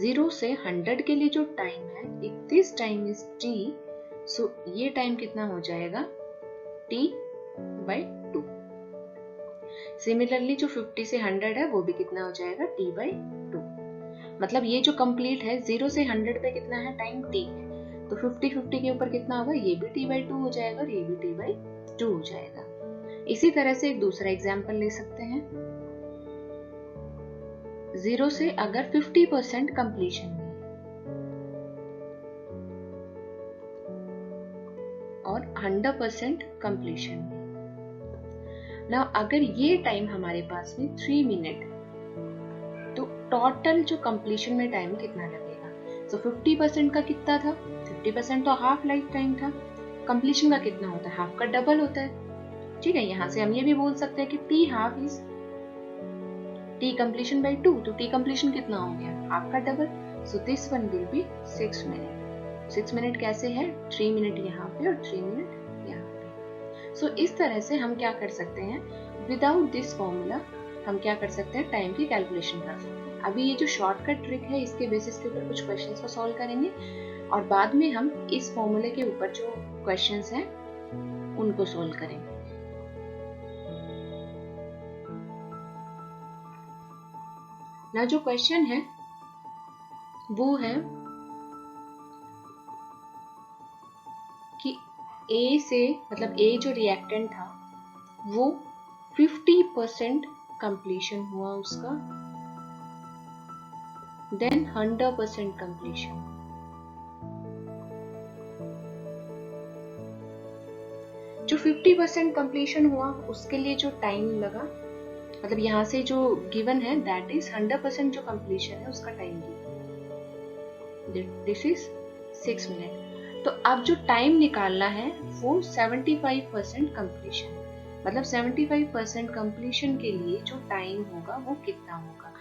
0 से 100 के लिए जो टाइम है, if this time is T, सो ये टाइम कितना हो जाएगा T बाय 2। सिमिलरली जो 50 से 100 है वो भी कितना हो जाएगा T बाय 2। मतलब ये जो कंप्लीट है 0 से 100 पे कितना है टाइम T है, तो 50-50 के ऊपर कितना होगा, ये भी T बाई 2 हो जाएगा और ये भी T बाई 2 हो जाएगा। इसी तरह से एक दूसरा एग्जाम्पल ले सकते हैं। 0 से अगर 50% कंप्लीशन हुई और 100% कंप्लीशन हुई, ना अगर ये टाइम हमारे पास में 3 मिनट, तो टोटल जो कंप्लीशन में टाइम कितना लगेगा। सो 50% का कितना था, 50% तो हाफ लाइफ टाइम था, कंप्लीशन का कितना होता है, हाफ का डबल होता है। ठीक है, यहाँ से हम ये भी बोल सकते हैं कि T half is T completion by 2, तो टी कंप्लीशन कितना हो गया, हाफ का double, so this one will B 6 minute. 6 minute कैसे है, 3 मिनट यहाँ पे और 3 मिनट यहाँ पे। सो इस तरह से हम क्या कर सकते हैं, विदाउट दिस फॉर्मूला हम क्या कर सकते हैं, टाइम की कैलकुलेशन कर सकते हैं। अभी ये जो शॉर्टकट ट्रिक है इसके बेसिस के ऊपर कुछ क्वेश्चंस को सॉल्व करेंगे और बाद में हम इस फॉर्मूले के ऊपर जो क्वेश्चंस हैं उनको सॉल्व करेंगे। ना जो क्वेश्चन है वो है कि ए से, मतलब ए जो रिएक्टेंट था वो 50% कंप्लीशन हुआ उसका, देन 100% कंप्लीशन। जो 50% कंप्लीशन हुआ उसके लिए जो टाइम लगा, मतलब यहाँ से जो गिवन है दैट इज 100% जो कंप्लीशन है उसका time given, this is 6 minute. तो अब जो टाइम निकालना है वो 75% कंप्लीशन, मतलब 75% कंप्लीशन के लिए जो टाइम होगा वो कितना होगा।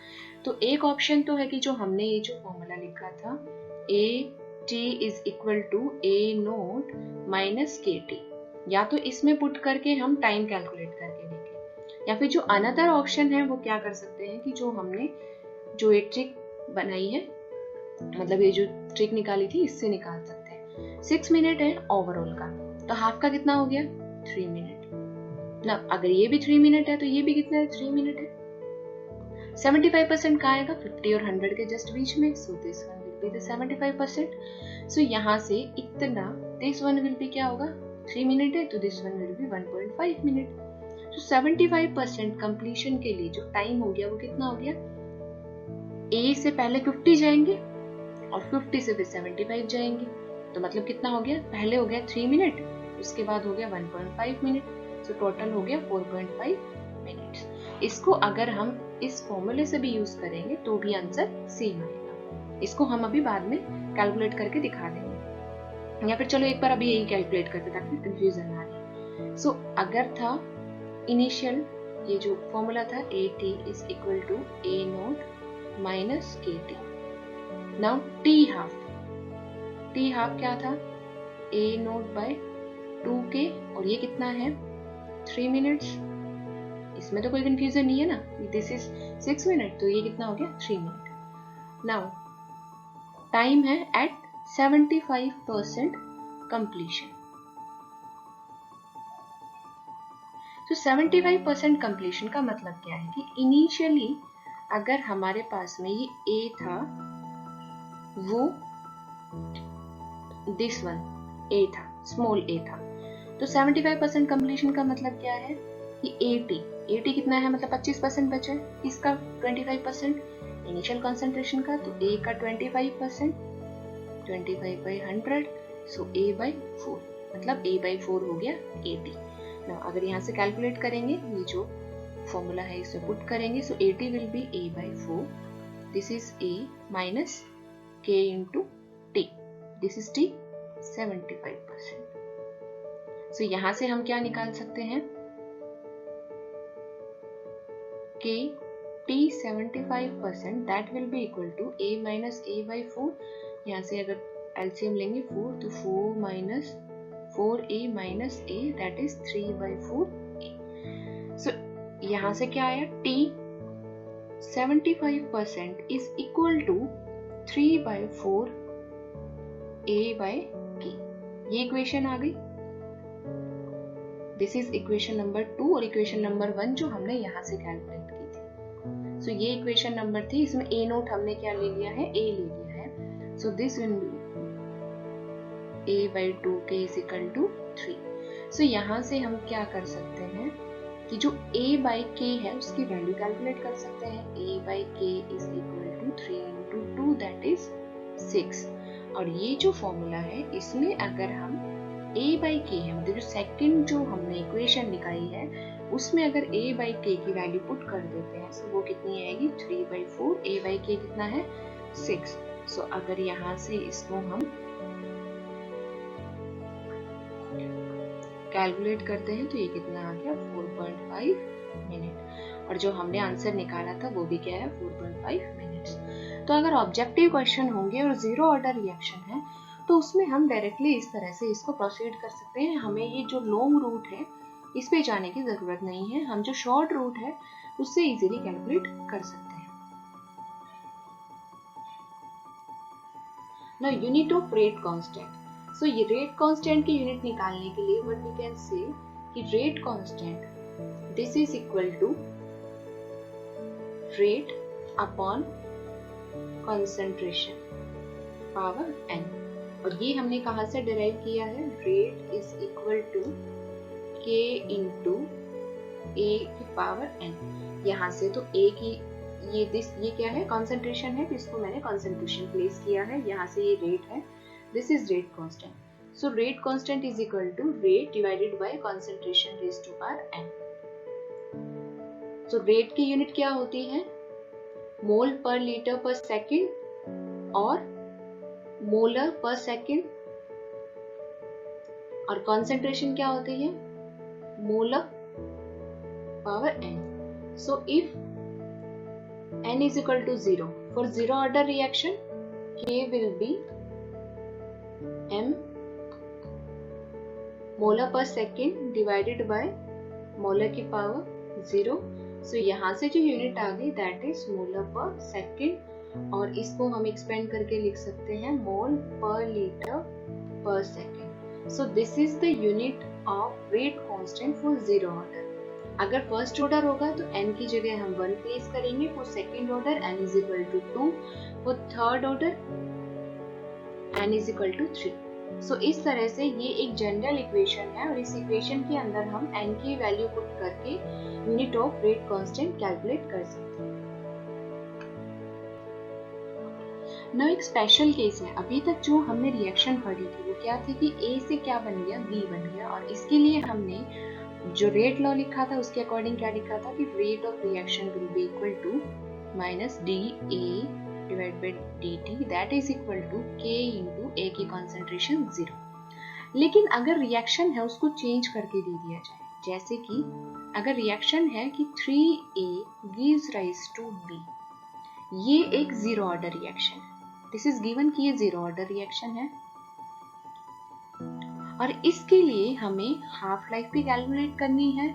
तो एक ऑप्शन तो है कि जो हमने ये जो फॉर्मूला लिखा था AT is equal to A note minus KT, या तो इसमें पुट करके हम टाइम कैलकुलेट करके देखें, या फिर जो अनदर ऑप्शन है वो क्या कर सकते हैं कि जो हमने जो एक ट्रिक बनाई है, मतलब ये जो ट्रिक निकाली थी इससे निकाल सकते हैं। 6 मिनट है ओवरऑल का, तो हाफ का कितना हो गया, 3 मिनट ना। अगर ये भी 3 मिनट है तो ये भी कितना है, 3 मिनट है। 75% कहाँ आएगा, 50 और 100 के जस्ट बीच में, सो this one will be the 75%। सो यहाँ से इतना, दिस वन विल बी क्या होगा, 3 मिनट है तो this one will B 1.5 minute. तो 75% कंप्लीशन के लिए जो टाइम हो गया वो कितना हो गया, ए से पहले 50 जाएंगे और 50 से फिर 75 जाएंगे, तो मतलब कितना हो गया, पहले हो गया 3 मिनट, उसके बाद हो गया 1.5 मिनट, तो टोटल हो गया 4.5 मिनट्स। इसको अगर हम इस फॉर्मूले से भी यूज करेंगे तो भी आंसर सेम आएगा। इसको हम अभी बाद में कैलकुलेट करके दिखा देंगे, या फिर चलो एक बार अभी यही कैलकुलेट करते ताकि कंफ्यूजन ना आए। सो अगर था इनिशियल ये जो फॉर्मूला था AT is equal to A note minus KT, now T half क्या था, A नोट बाय 2K, और ये कितना है 3 मिनट्स, इसमें तो कोई कंफ्यूजन नहीं है ना, दिस इज 6 मिनट, तो ये कितना हो गया 3 मिनट। नाउ टाइम है एट 75% कंप्लीशन। तो 75% कंप्लीशन का मतलब क्या है कि इनिशियली अगर हमारे पास में ये A था, वो दिस वन A था, स्मॉल a था, तो 75% कंप्लीशन का मतलब क्या है कि AT कितना है, मतलब 25% बचा है, इसका 25% इनिशियल कंसंट्रेशन का, तो A का 25%, 25 by 100, सो A by 4, मतलब A by 4 हो गया AT। Now, अगर यहाँ से कैलकुलेट करेंगे, ये जो फॉर्मूला है इसे पुट करेंगे, सो AT will be A by 4, this is A minus K into T, this is T 75%। सो यहाँ से हम क्या निकाल सकते हैं कि T 75% that will be equal to A minus A by 4, यहाँ से अगर एलसीएम लेंगे 4, तो 4 minus 4A minus A that is 3 by 4A। So यहाँ से क्या आया, T 75% is equal to 3 by 4 A by K, ये इक्वेशन आ गई। दिस इज इक्वेशन नंबर 2, और इक्वेशन नंबर 1 जो हमने यहाँ से कैलकुलेट की थी। सो ये इक्वेशन नंबर थी, इसमें A नोट हमने क्या ले लिया है, A ले लिया है, so this will be A by 2K is equal to 3। सो यहाँ से हम क्या कर सकते हैं कि जो A by K है उसकी वैल्यू कैलकुलेट कर सकते हैं। A by K is equal to 3 into 2 that is 6। और ये जो फॉर्मूला है इसमें अगर हम A by K है, मतलब जो सेकंड जो हमने इक्वेशन निकाली है उसमें अगर A by K की वैल्यू पुट कर देते हैं तो वो कितनी आएगी, 3 by 4, A by K कितना है 6। सो अगर यहाँ से इसको हम कैलकुलेट करते हैं तो ये कितना आ गया 4.5 मिनट, और जो हमने आंसर निकाला था वो भी क्या है 4.5 मिनट्स। तो अगर ऑब्जेक्टिव क्वेश्चन होंगे और जीरो ऑर्डर रिएक्शन है तो उसमें हम डायरेक्टली इस तरह से इसको प्रोसीड कर सकते हैं। हमें ये जो लॉन्ग रूट है इस पे जाने की जरूरत नहीं है, हम जो शॉर्ट रूट है उससे इजीली कैलकुलेट कर सकते हैं। Now unit of rate constant. So ये रेट कांस्टेंट की यूनिट निकालने के लिए व्हाट वी कैन से कि rate constant this is equal to rate upon concentration power n, और ये हमने कहां से डिराइव किया है, rate is equal to k into a की पावर n। यहाँ से तो a की ये क्या है कंसंट्रेशन है, तो इसको मैंने कंसंट्रेशन प्लेस किया है, यहाँ से ये रेट है, this is rate constant. So rate constant is equal to rate divided by concentration raised to power n। So rate की यूनिट क्या होती है, मोल पर लीटर पर सेकेंड और मोलर पर सेकेंड, और कंसंट्रेशन क्या होती है, molar power n। So if n is equal to 0, for zero order reaction K will be m molar per second divided by molar की पावर 0। So यहाँ से जो यूनिट आ गई that is molar per second, और इसको हम expand करके लिख सकते हैं मोल per litre per second. So this is the unit of rate constant for zero order। अगर फर्स्ट ऑर्डर होगा तो n की जगह हम 1 प्लेस करेंगे, for second order n is equal to 2, for third order n is equal to 3। सो इस तरह से ये एक जनरल इक्वेशन है, और इस इक्वेशन के अंदर हम n की वैल्यू पुट करके unit of rate constant calculate कर सकते हैं। ना एक स्पेशल केस है, अभी तक जो हमने रिएक्शन पढ़ी थी वो क्या थी कि a से क्या बन गया b बन गया, और इसके लिए हमने जो रेट लॉ लिखा था उसके अकॉर्डिंग क्या लिखा था कि rate of reaction will be equal to minus D A divide by D T, that is equal to K into A की कॉन्सेंट्रेशन 0। लेकिन अगर रिएक्शन है उसको चेंज करके दे दिया जाए, जैसे कि अगर रिएक्शन है कि 3a gives rise to b, ये एक जीरो ऑर्डर रिएक्शन है, दिस इज गिवन कि ये जीरो ऑर्डर रिएक्शन है, और इसके लिए हमें हाफ लाइफ भी कैलकुलेट करनी है,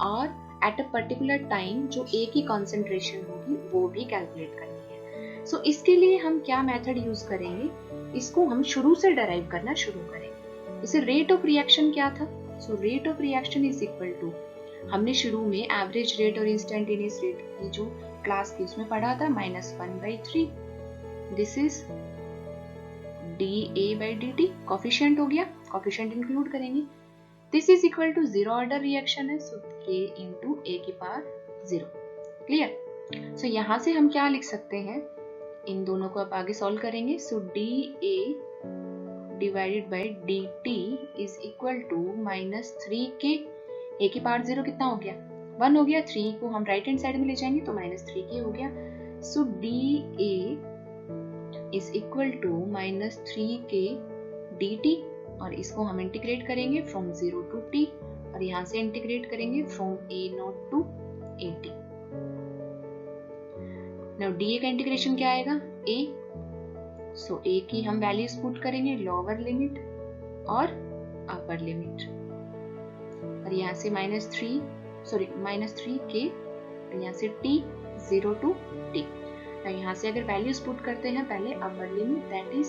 और एट अ पर्टिकुलर टाइम जो ए की कॉन्सेंट्रेशन होगी वो भी कैलकुलेट करनी है। सो इसके लिए हम क्या मेथड यूज करेंगे, इसको हम शुरू से डराइव करना शुरू करेंगे। इसे रेट ऑफ रिएक्शन क्या था, so rate of reaction is equal to, हमने शुरू में एवरेज रेट और इंस्टेंटेनियस रेट की जो क्लास थी उसमें पढ़ा था -1/3, दिस इज dA/dt, कोफिशिएंट हो गया, कोफिशिएंट इंक्लूड करेंगे, this is equal to zero order reaction है, सो k इंटू a की पावर 0। क्लियर। सो यहाँ से हम क्या लिख सकते हैं, इन दोनों को आप आगे सॉल्व करेंगे, so dA divided by dt is equal to -3k, a की पावर 0 कितना हो गया 1 हो गया, 3 को हम राइट हैंड साइड में ले जाएंगे तो -3k हो गया। So dA is equal to -3k dt, और इसको हम इंटीग्रेट करेंगे फ्रॉम 0 टू t, और यहाँ से इंटीग्रेट करेंगे from a0 to at। Now dA का इंटीग्रेशन क्या आएगा a, सो a की हम वैल्यूज पुट करेंगे, लोअर लिमिट और अपर लिमिट, और यहाँ से -3k, यहाँ से t 0 टू t। यहाँ से अगर वैल्यूज पुट करते हैं, पहले upper limit that is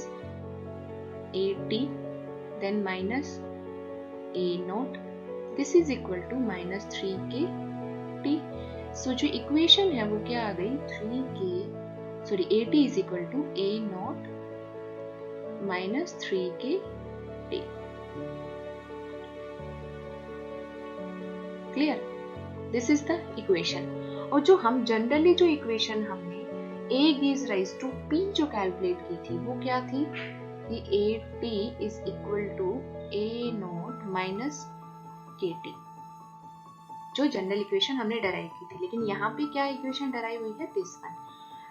at, then -a0, this is equal to -3k t। So जो इक्वेशन है वो क्या आ गई at is equal to a0 -3k t। Clear, this is the equation. और जो हम जनरली जो इक्वेशन हमने a gives rise to p जो कैलकुलेट की थी वो क्या थी कि at is equal to a0 minus kt, जो जनरल इक्वेशन हमने डराइव की थी। लेकिन यहाँ पे क्या इक्वेशन डराइव हुई है, दिस वन।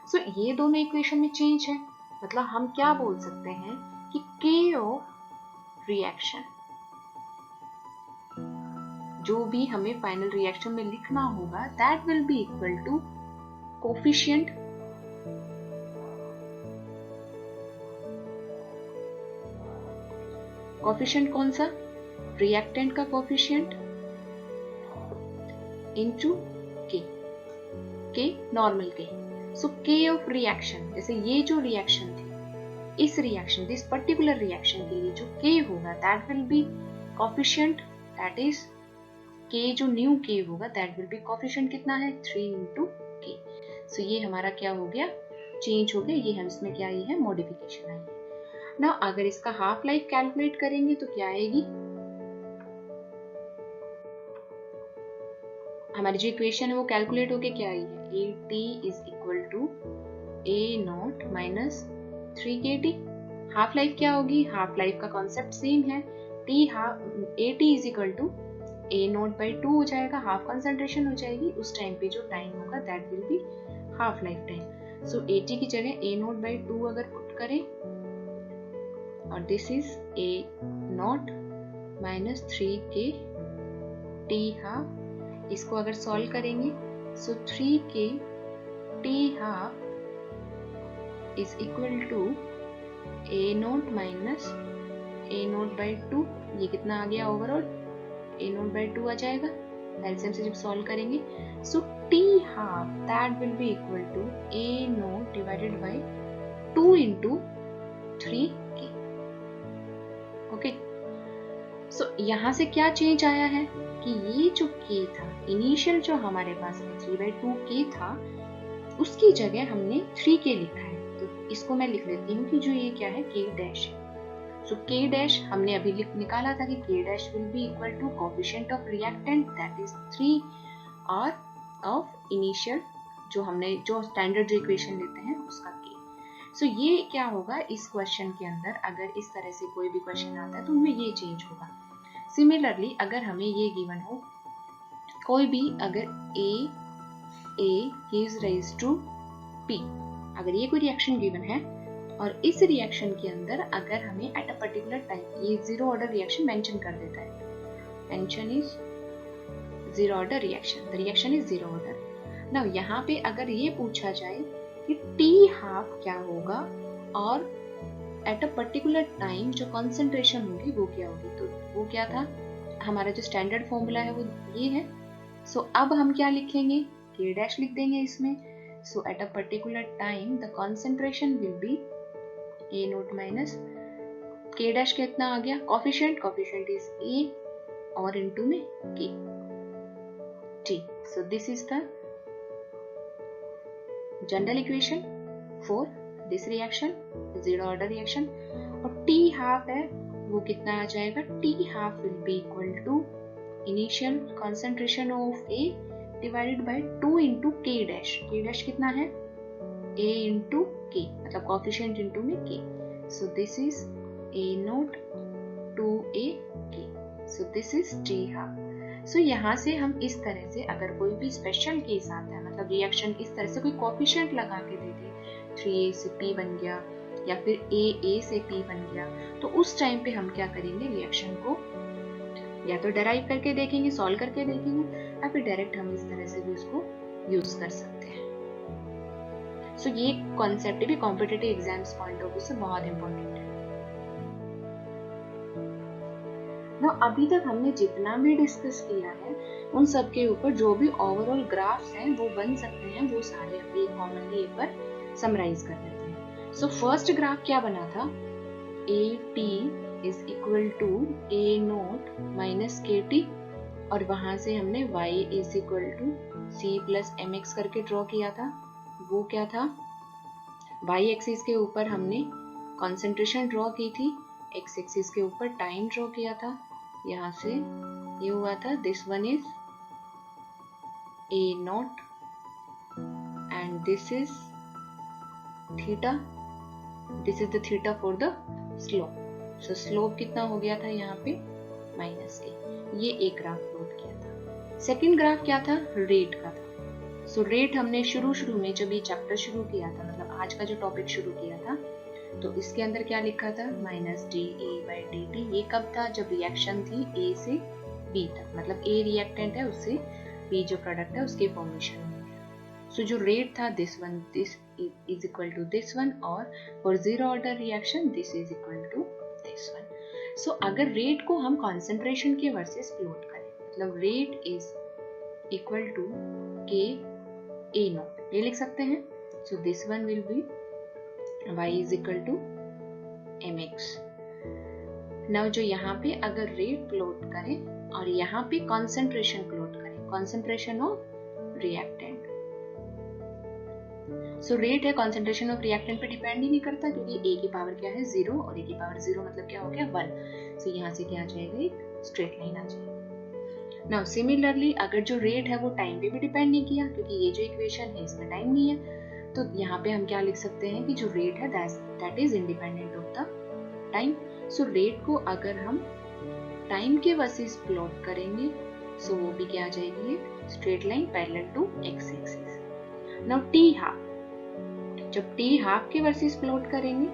सो ये दोनों इक्वेशन में चेंज है, मतलब हम क्या बोल सकते हैं कि k ऑफ रिएक्शन जो भी हमें फाइनल रिएक्शन में लिखना होगा that will be equal to coefficient coefficient कौन सा, रिएक्टेंट का कोफिशिएंट इनटू के नॉर्मल के। सो के ऑफ रिएक्शन, जैसे ये जो रिएक्शन थी, इस रिएक्शन दिस पर्टिकुलर रिएक्शन के लिए जो के होगा that will B coefficient, that is के जो न्यू के होगा दैट विल बी कोफिशिएंट कितना है 3 इंटू के। सो ये हमारा क्या हो गया, चेंज हो गया, ये हम इसमें क्या आई है मॉडिफिकेशन आई है। ना अगर इसका हाफ लाइफ कैलकुलेट करेंगे तो क्या आएगी, हमारी जो इक्वेशन है वो कैलकुलेट होके क्या आई है, AT is equal to A not minus 3KT। Half life क्या होगी, हाफ लाइफ का कॉन्सेप्ट सेम है, AT is equal to A not by 2 हो जाएगा, हाफ कंसंट्रेशन हो जाएगी, उस टाइम पे जो टाइम होगा that will be half life time. So AT की जगह A नॉट बाई 2 अगर पुट करें और this is A not minus 3KT half, इसको अगर सॉल्व करेंगे so 3KT half is equal to A not minus A not by 2, ये कितना आ गया ओवरऑल, A नॉट बाई 2 आ जाएगा, एलसीएम से जब सॉल्व करेंगे so T half that will be equal to A nought divided by 2 into 3K। Okay, so यहाँ से क्या चेंज आया है कि ये जो K था इनिशियल जो हमारे पास में 3/2 K था उसकी जगह हमने 3K लिखा है, तो इसको मैं लिख लेती हूँ कि जो ये क्या है K डैश है। सो K डैश हमने अभी निकाला था कि K dash will be equal to coefficient of reactant that is 3 और ऑफ इनिशियल जो स्टैंडर्ड जो इक्वेशन लेते हैं उसका K। सो ये क्या होगा इस क्वेश्चन के अंदर, अगर इस तरह से कोई भी क्वेश्चन आता है तो उनमें ये चेंज होगा। सिमिलरली अगर हमें ये गिवन हो कोई भी, अगर A gives rise to P, अगर ये कोई रिएक्शन गिवन है और इस रिएक्शन के अंदर अगर हमें एट अ पर्टिकुलर टाइम, ये जीरो ऑर्डर रिएक्शन मेंशन कर देता है, mention is zero order reaction, the reaction is zero order. Now यहाँ पे अगर ये पूछा जाए कि T हाफ क्या होगा और एट अ पर्टिकुलर टाइम जो कॉन्सेंट्रेशन होगी वो क्या होगी, तो वो क्या था, हमारा जो स्टैंडर्ड फॉर्मूला है वो ये है। सो अब हम क्या लिखेंगे, K डैश लिख देंगे इसमें। So at a particular time the concentration will be A note minus K dash कितना आ गया, कोफिशिएंट इज A और इनटू में K T। So this is the general equation for this reaction, zero order reaction. और T half है वो कितना आ जाएगा, T half will be equal to initial concentration of A divided by 2 into K dash, K dash कितना है A into K, मतलब coefficient into में K। So this is A nought 2A K, so this is T half. So यहाँ से हम इस तरह से अगर कोई भी स्पेशल केस आता है, मतलब रिएक्शन इस तरह से कोई कोफिशिएंट लगा के दे दे, 3A से P बन गया या फिर A से P बन गया, तो उस टाइम पे हम क्या करेंगे, रिएक्शन को या तो डेराइव करके देखेंगे, सॉल्व करके देखेंगे, या फिर डायरेक्ट हम इस तरह से भी उसको यूज कर सकते हैं। सो ये कॉन्सेप्ट भी competitive exams point of view से बहुत इंपॉर्टेंट है। ना अभी तक हमने जितना भी डिस्कस किया है उन सब के ऊपर जो भी ओवरऑल ग्राफ्स हैं वो बन सकते हैं, वो सारे अभी कॉमनली एक बार समराइज कर देते हैं। सो फर्स्ट ग्राफ क्या बना था, AT is equal to A note minus KT, और वहां से हमने Y is equal to C plus MX करके ड्रॉ किया था। वो क्या था, Y एक्सिस के ऊपर हमने कॉन्सेंट्रेशन ड्रॉ की थी, X एक्सिस के ऊपर टाइम ड्रॉ किया था, यहाँ से ये हुआ था, this one is A not and this is theta, this is the theta for the slope. So slope कितना हो गया था यहाँ पे -a, ये एक ग्राफ प्लॉट किया था। सेकंड ग्राफ क्या था, रेट का था। सो रेट हमने शुरू में जब ये चैप्टर शुरू किया था, मतलब आज का जो टॉपिक शुरू किया था, तो इसके अंदर क्या लिखा था, -dA/dt। ये कब था, जब रिएक्शन थी A से B तक, मतलब A रिएक्टेंट है उससे B जो प्रोडक्ट है उसकी फॉर्मेशन हुई है। सो जो रेट था this is equal to this one, और for zero order reaction this is equal to this one. So अगर रेट को हम कॉन्सेंट्रेशन के वर्सेस प्लॉट करें, मतलब rate is equal to K A naught, ये लिख सकते हैं। So this one will be y is equal to mx। Now जो यहाँ पे अगर रेट प्लॉट करें और यहाँ पे कॉन्सेंट्रेशन प्लॉट करें, concentration of reactant, so rate है कॉन्सेंट्रेशन ऑफ रिएक्टेंट पे डिपेंड ही नहीं करता, क्योंकि a की पावर क्या है 0 और a की पावर 0 मतलब क्या हो गया 1। सो यहाँ से क्या आ जाएगा, एक स्ट्रेट लाइन आ जाएगी। नाउ सिमिलरली अगर जो रेट है वो टाइम पे भी डिपेंड नहीं किया, क्योंकि ये जो इक्वेशन है इसमें टाइम नहीं है, तो यहाँ पे हम क्या लिख सकते हैं कि जो रेट है that is independent of the time. So rate को अगर हम टाइम के वर्सेस प्लॉट करेंगे, सो वो भी क्या आ जाएगी, straight line parallel to X axis. Now T half, जब टी हाफ के वर्सेस प्लॉट करेंगे,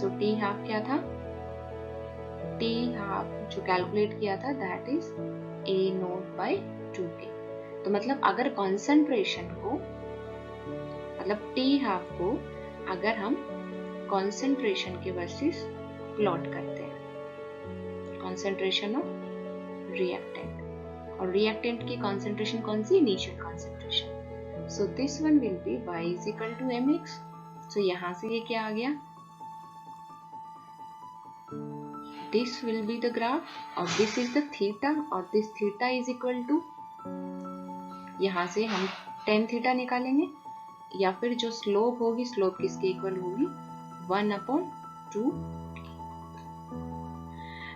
सो टी हाफ क्या था, टी हाफ जो कैलकुलेट किया था that is a naught by 2k। तो मतलब अगर कॉन्सेंट्रेशन को, मतलब टी हाफ को अगर हम कॉन्सेंट्रेशन के वर्सेस प्लॉट करते हैं, कॉन्सेंट्रेशन ऑफ रिएक्टेंट, और रिएक्टेंट की कॉन्सेंट्रेशन कौन सी, initial concentration. So this one will be y is equal to mx। So यहां से ये क्या आ गया, this will be the graph और दिस इज द थीटा, और this theta is equal to, यहां से हम tan थीटा निकालेंगे, या फिर जो स्लोप होगी, स्लोप किसके इक्वल होगी, 1/2।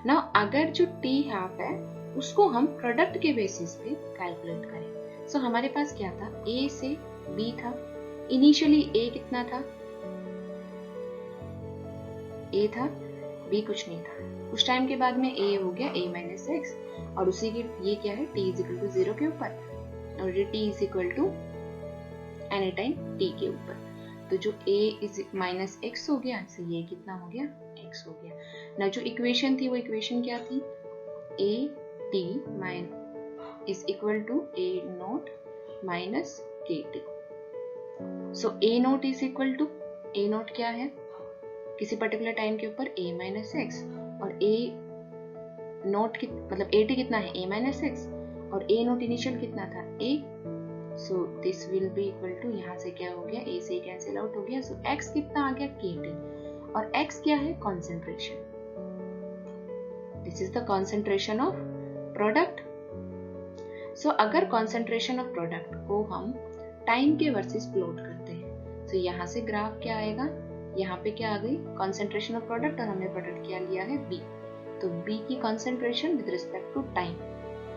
नाउ अगर जो टी हाफ है उसको हम प्रोडक्ट के बेसिस पे कैलकुलेट करें, सो हमारे पास क्या था, A से B था, इनिशियली A कितना था, A था, B कुछ नहीं था, उस टाइम के बाद में A हो गया A माइनस एक्स, और उसी की ये क्या है t इज इक्वल टू 0 के ऊपर, और ये t is equal to any time t के ऊपर। तो जो a इज माइनस एक्स हो गया, तो ये कितना हो गया, x हो गया। ना जो इक्वेशन थी वो इक्वेशन क्या थी, a t is equal to a note minus k t. So a naught is equal to, a naught क्या है, किसी पर्टिकुलर टाइम के ऊपर a माइनस एक्स, और a नोट की मतलब a t कितना है, a माइनस एक्स, और a नोट इनिशियल कितना था, a। So this will be equal to, यहाँ से क्या हो गया, a से कैंसिल आउट हो गया, सो x कितना आ गया, kt, और x क्या है, concentration. This is the concentration of product. So अगर कॉन्सेंट्रेशन ऑफ प्रोडक्ट को हम टाइम के वर्सेस प्लॉट करते हैं, तो यहाँ से ग्राफ क्या आएगा, यहाँ पे क्या आ गई, कॉन्सेंट्रेशन ऑफ प्रोडक्ट, और हमने प्रोडक्ट क्या लिया है b, तो b की concentration with respect to time,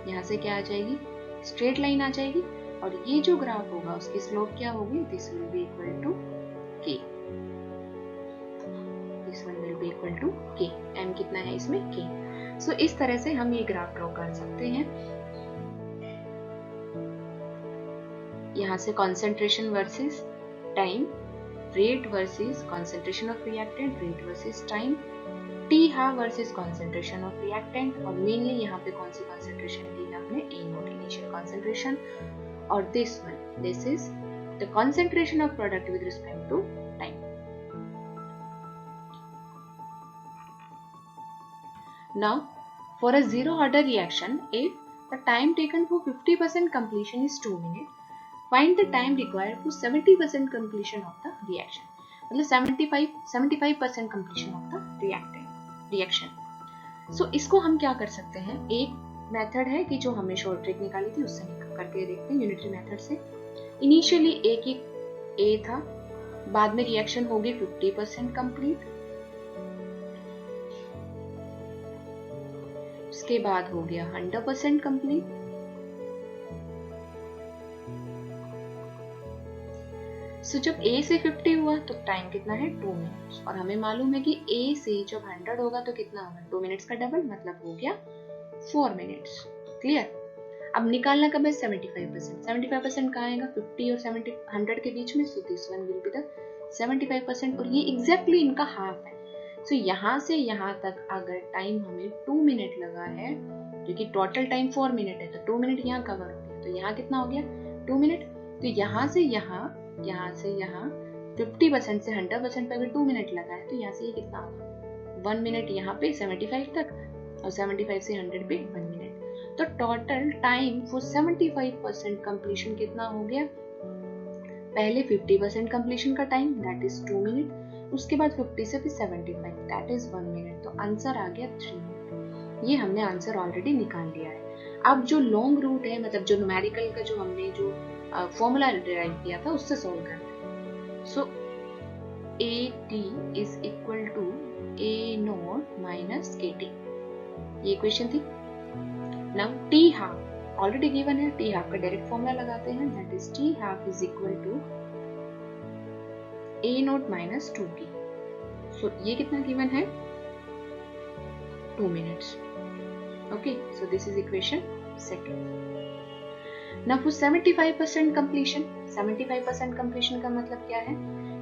यहाँ से क्या आ जाएगी, स्ट्रेट लाइन आ जाएगी, और ये जो ग्राफ होगा उसकी स्लोप क्या होगी, this will be equal to k, this one will be equal to k, m कितना है इसमें, k। सो इस तरह से हम ये ग्राफ ड्रॉ कर सकते हैं। यहाँ से concentration versus time, rate versus concentration of reactant, rate versus time, T half versus concentration of reactant, और मेनली यहाँ पे कौन सी कॉन्सेंट्रेशन ली है हमने, A नोट इनिशियल कॉन्सेंट्रेशन, और this one, this is the concentration of product with respect to time. Now for a zero order reaction, if the time taken for 50% completion is 2 minutes, find the time required for 70% completion of the reaction, मतलब 75% completion of the reaction। सो इसको हम क्या कर सकते हैं, एक method है कि जो हमने शॉर्ट ट्रिक निकाली थी उससे करके देखते हैं, यूनिटरी मेथड से। इनिशियली A था, बाद में रिएक्शन हो गई 50% कंप्लीट, उसके बाद हो गया 100% कंप्लीट, सो जब A से 50 हुआ तो टाइम कितना है, 2 मिनट्स, और हमें मालूम है कि A से जब 100 होगा तो कितना होगा, 2 मिनट्स का डबल, मतलब हो गया 4 मिनट्स। क्लियर। अब निकालना कब है, 75%। 75% कहाँ आएगा, 50 और 100 के बीच में, सो this one will be the 75%, और ये एग्जैक्टली इनका हाफ है। सो यहाँ से यहाँ तक अगर टाइम हमें 2 मिनट लगा है, क्योंकि टोटल टाइम 4 मिनट है, तो 2 मिनट यहाँ कवर हो गया, तो यहाँ कितना हो गया 2 मिनट। तो यहाँ से यहाँ 50% से 100% पे अगर 2 मिनट लगा है तो यहाँ से ये कितना होगा 1 मिनट यहाँ पे 75 तक, और 75 से 100 पे 1 मिनट। तो टोटल टाइम फॉर 75% कंप्लीशन कितना हो गया, पहले 50% कंप्लीशन का टाइम दैट इज 2 मिनट, उसके बाद 50 से फिर 75 दैट इज 1 मिनट। तो आंसर आ गया 3 मिनट। ये हमने आंसर ऑलरेडी निकाल लिया है। अब जो लॉन्ग रूट है, मतलब जो न्यूमेरिकल का जो हमने जो फॉर्मूला डिराइव किया था उससे सॉल्व करते हैं। So AT is equal to A0 minus KT, ये इक्वेशन थी। Now T half already given है, T हाफ का डायरेक्ट फॉर्मूला लगाते हैं, that is T half is equal to A0 minus 2T। So ये कितना गिवन है 2 minutes. Okay, so this is equation second. Now for 75% completion, 75% completion का मतलब क्या है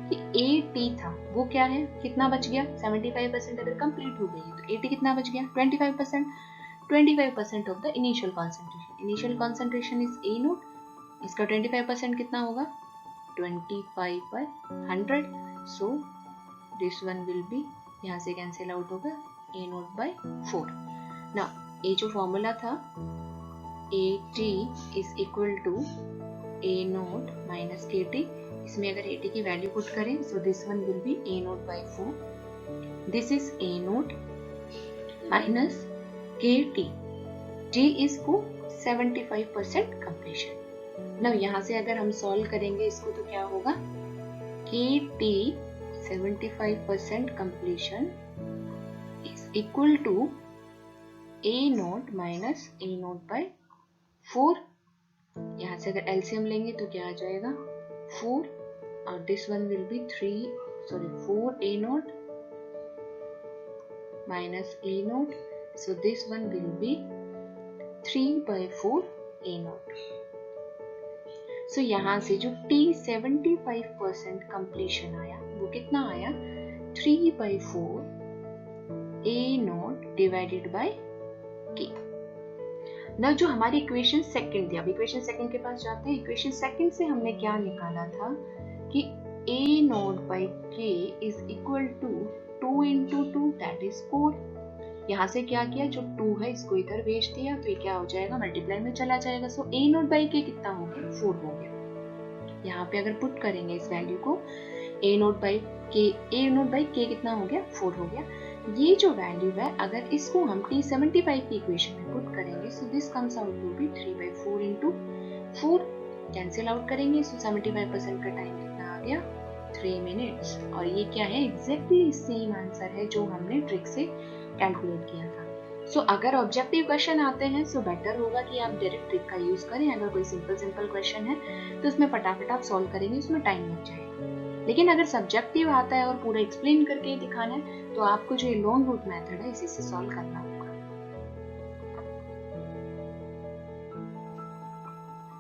कि AT था वो क्या है, कितना बच गया, 75% अगर कंप्लीट हो गई तो AT कितना बच गया 25%, 25% of the initial concentration. Initial concentration is A0, इसका 25% कितना होगा 25/100। सो दिस वन विल बी, यहाँ से कैंसिल आउट होगा A0/4। नाउ ये जो फॉर्मूला था AT is equal to A0 minus KT, इसमें अगर AT की वैल्यू पुट करें so this one will be A0/4, this is A0 minus KT, T is for 75% completion। now यहाँ से अगर हम सॉल्व करेंगे इसको तो क्या होगा KT 75% completion is equal to A0 minus A0/4। यहाँ से अगर एलसीएम लेंगे तो क्या आ जाएगा 4, और this one will B 4 A0 minus A0, so this one will be 3/4 A0। so यहाँ से जो T 75% completion आया वो कितना आया 3/4 A0 divided by K। ना जो हमारी इक्वेशन सेकंड थी, अब इक्वेशन सेकंड के पास जाते हैं। इक्वेशन सेकंड से हमने क्या निकाला था कि A0/K is equal to 2 into 2 that is 4। यहाँ से क्या किया, जो 2 है इसको इधर भेज दिया तो ये क्या हो जाएगा मल्टीप्लाई में चला जाएगा। सो A0/K कितना हो गया 4 हो गया। यहाँ पे अगर पुट करेंगे इस वैल्यू को A0/K कितना हो गया 4 हो गया। ये जो वैल्यू है अगर इसको हम T75 की इक्वेशन में पुट करेंगे so this comes out to be 3/4 into 4, cancel out करेंगे सो 75% का टाइम कितना आ गया 3 मिनट्स। और ये क्या है एग्जैक्टली सेम आंसर है जो हमने ट्रिक से कैलकुलेट किया था। सो अगर ऑब्जेक्टिव क्वेश्चन आते हैं सो बेटर होगा कि आप डायरेक्ट ट्रिक का यूज करें। अगर कोई सिंपल क्वेश्चन है तो उसमें फटाफट आप सॉल्व करेंगे, उसमें टाइम लग जाएगा। लेकिन अगर सब्जेक्टिव आता है और पूरा एक्सप्लेन करके दिखाना है तो आपको जो ये लॉन्ग रूट मेथड है इसी से सॉल्व करना होगा।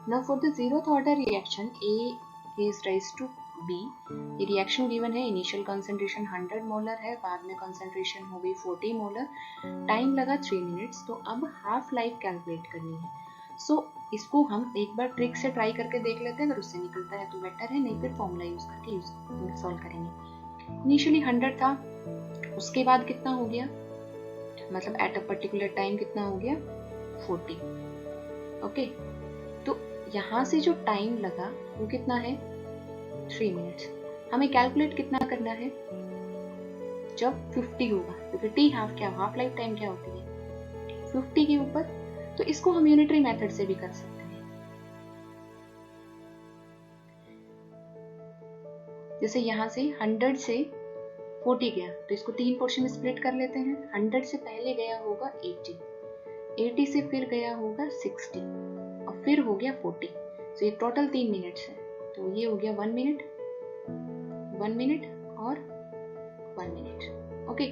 Now for the zeroth order reaction A is raised to B, ये रिएक्शन गिवन है। इनिशियल कंसंट्रेशन 100 मोलर है, बाद में कंसंट्रेशन हो गई 40 मोलर, टाइम लगा 3 मिनट्स। तो अब हाफ लाइफ कैलकुलेट करनी है। सो इसको हम एक बार ट्रिक से ट्राई करके देख लेते हैं, अगर उससे निकलता है तो बेटर है, नहीं फिर फॉर्मूला यूज करके सॉल्व करेंगे। इनिशियली 100 था, उसके बाद कितना हो गया, मतलब एट अ पर्टिकुलर टाइम कितना हो गया 40। ओके, तो यहाँ से जो टाइम लगा वो कितना है 3 मिनट्स। हमें कैलकुलेट कितना करना है जब 50 होगा, क्योंकि टी हाफ क्या हाफ लाइफ टाइम क्या होती है 50 के ऊपर। तो इसको हम यूनिटरी मेथड से भी कर सकते हैं। जैसे यहाँ से 100 से 40 गया तो इसको 3 पोर्शन में स्प्लिट कर लेते हैं। 100 से पहले गया होगा 80, 80 से फिर गया होगा 60 और फिर हो गया 40। तो ये टोटल 3 मिनट्स है, तो ये हो गया 1 मिनट, 1 मिनट और 1 मिनट। ओके,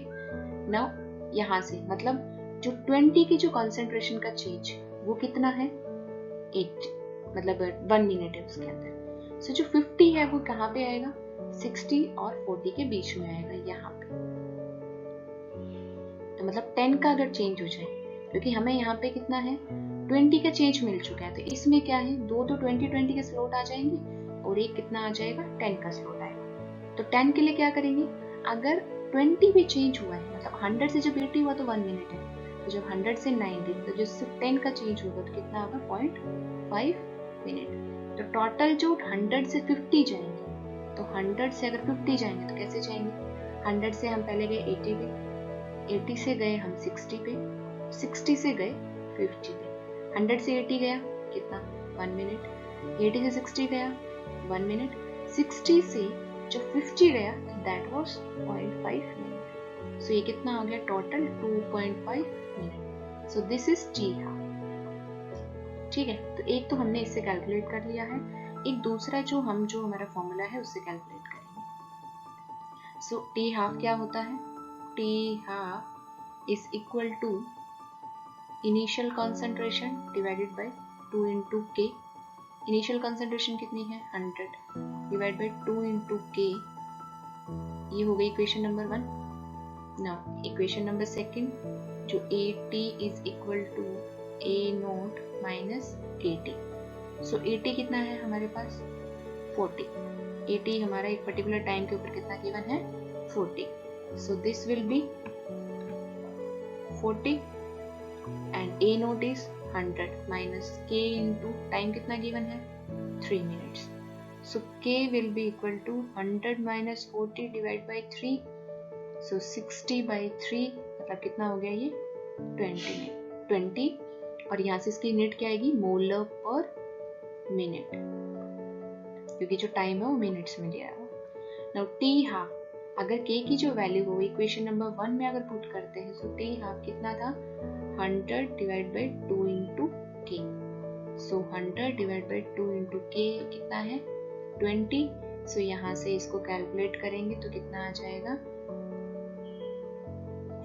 नाउ यहाँ से मतलब जो 20 की जो कंसंट्रेशन का चेंज वो कितना है 8, मतलब 1 मिनट है उसके अंदर। सो जो 50 है वो कहाँ पे आएगा 60 और 40 के बीच में आएगा यहाँ पे। तो मतलब 10 का अगर चेंज हो जाए क्योंकि हमें यहाँ पे कितना है 20 का चेंज मिल चुका है, तो इसमें क्या है, दो तो 20 के स्लॉट आ जाएंगे और एक कितना आ जाएगा 10 का स्लॉट आएगा। तो 10 के लिए क्या करेंगे, अगर 20 भी चेंज हुआ है, मतलब 100 से जब 80 हुआ तो 1 मिनट है, तो जब 100 से 90 तो जिससे 10 का चेंज होगा तो कितना होगा 0.5 मिनट। तो टोटल जो 100 से 50 जाएंगे, तो 100 से अगर 50 जाएंगे तो कैसे जाएंगे, 100 से हम पहले गए 80 पे, 80 से गए हम 60 पे, 60 से गए 50 पे, 100 से 80 गया कितना 1 मिनट, 80 से 60 गया 1 मिनट, 60 से जब 50 गया दैट वाज 0.5 मिनट। सो ये कितना हो गया total 2.5 minute. So this is T half. ठीक है, तो एक तो हमने इससे कैलकुलेट कर लिया है, एक दूसरा जो हमारा फॉर्मूला है उससे कैलकुलेट करेंगे। सो टी हाफ क्या होता है, T half is equal to initial concentration divided by 2 into k। Initial concentration कितनी है 100 डिवाइड बाय 2 into k। ये हो गई equation number 1। Now equation number second जो AT is equal to A note minus KT। So AT कितना है हमारे पास 40, AT हमारा एक पर्टिकुलर टाइम के ऊपर कितना गिवन है 40। सो this will B 40 and A note is 100 minus K into time कितना given है 3 minutes। So K will be equal to 100 minus 40 divided by 3। So 60 by 3 मतलब कितना हो गया ये 20 और यहाँ से इसकी यूनिट क्या आएगी मोलर पर मिनट, क्योंकि जो टाइम है वो मिनट्स में दिया है। नाउ टी हाफ अगर K की जो वैल्यू हो इक्वेशन नंबर 1 में अगर पुट करते हैं तो टी हाफ कितना था 100 डिवाइड बाई 2 इंटू के। सो 100 डिवाइड बाई 2 इंटू के कितना है 20। सो यहाँ से इसको कैलकुलेट करेंगे तो कितना आ जाएगा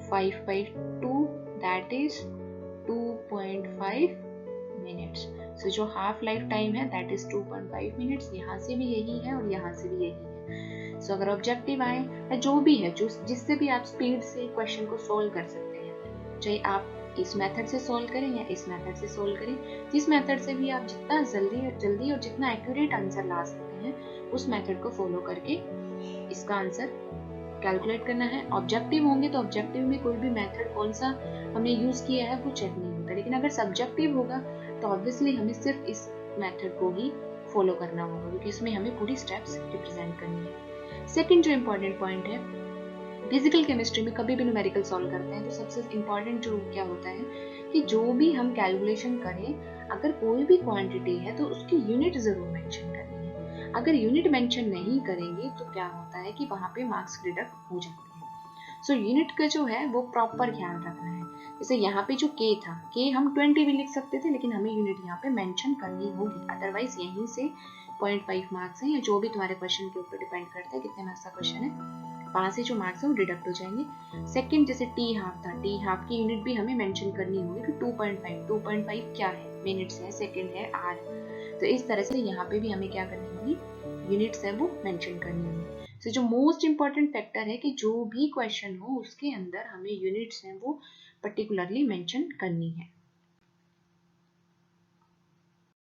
5/2 दैट इज 2.5 मिनट्स। सो जो हाफ लाइफ टाइम है दैट इज 2.5 मिनट्स। यहाँ से भी यही है और यहाँ से भी यही है। सो अगर ऑब्जेक्टिव आए या जो भी है जिससे भी आप स्पीड से क्वेश्चन को सोल्व कर सकते हैं, चाहे आप इस मेथड से सोल्व करें या इस मेथड से सोल्व करें, जिस मेथड से भी आप जितना जल्दी और जितना एक्यूरेट आंसर ला सकते हैं उस मेथड को फॉलो करके इसका आंसर कैलकुलेट करना है। ऑब्जेक्टिव होंगे तो ऑब्जेक्टिव में कोई भी मेथड कौन सा हमने यूज किया है वो चेक नहीं होता, लेकिन अगर सब्जेक्टिव होगा तो ऑब्वियसली हमें सिर्फ इस मेथड को ही फॉलो करना होगा, क्योंकि इसमें हमें पूरी स्टेप्स रिप्रेजेंट करनी है। सेकंड जो इम्पोर्टेंट पॉइंट है, फिजिकल केमिस्ट्री में कभी भी न्यूमेरिकल सॉल्व करते हैं तो सबसे इम्पोर्टेंट जो क्या होता है कि जो भी हम कैलकुलेशन करें अगर कोई भी क्वांटिटी है तो उसकी यूनिट जरूर मेंशन करनी है। अगर यूनिट मेंशन नहीं करेंगे तो क्या होता है कि वहां पे मार्क्स डिडक्ट हो जाते हैं। सो यूनिट का जो है वो प्रॉपर ख्याल रखना है। जैसे यहाँ पे जो K था, K हम 20 भी लिख सकते थे, लेकिन हमें यूनिट यहाँ पे मेंशन करनी होगी, अदरवाइज यहीं से 0.5 मार्क्स है या जो भी तुम्हारे क्वेश्चन के ऊपर डिपेंड करता है कितने मार्क्स का क्वेश्चन है, वहां से जो मार्क्स है वो डिडक्ट हो जाएंगे। सेकंड जैसे टी हाफ था, टी हाफ की यूनिट भी हमें मेंशन करनी होगी कि 2.5 क्या है, मिनट्स है, सेकंड है, आर। तो इस तरह से यहाँ पे भी हमें क्या करनी होगी, यूनिट्स है वो मेंशन करनी होगी। सो जो मोस्ट इंपॉर्टेंट फैक्टर है कि जो भी क्वेश्चन हो उसके अंदर हमें यूनिट्स हैं वो पर्टिकुलरली मेंशन करनी है।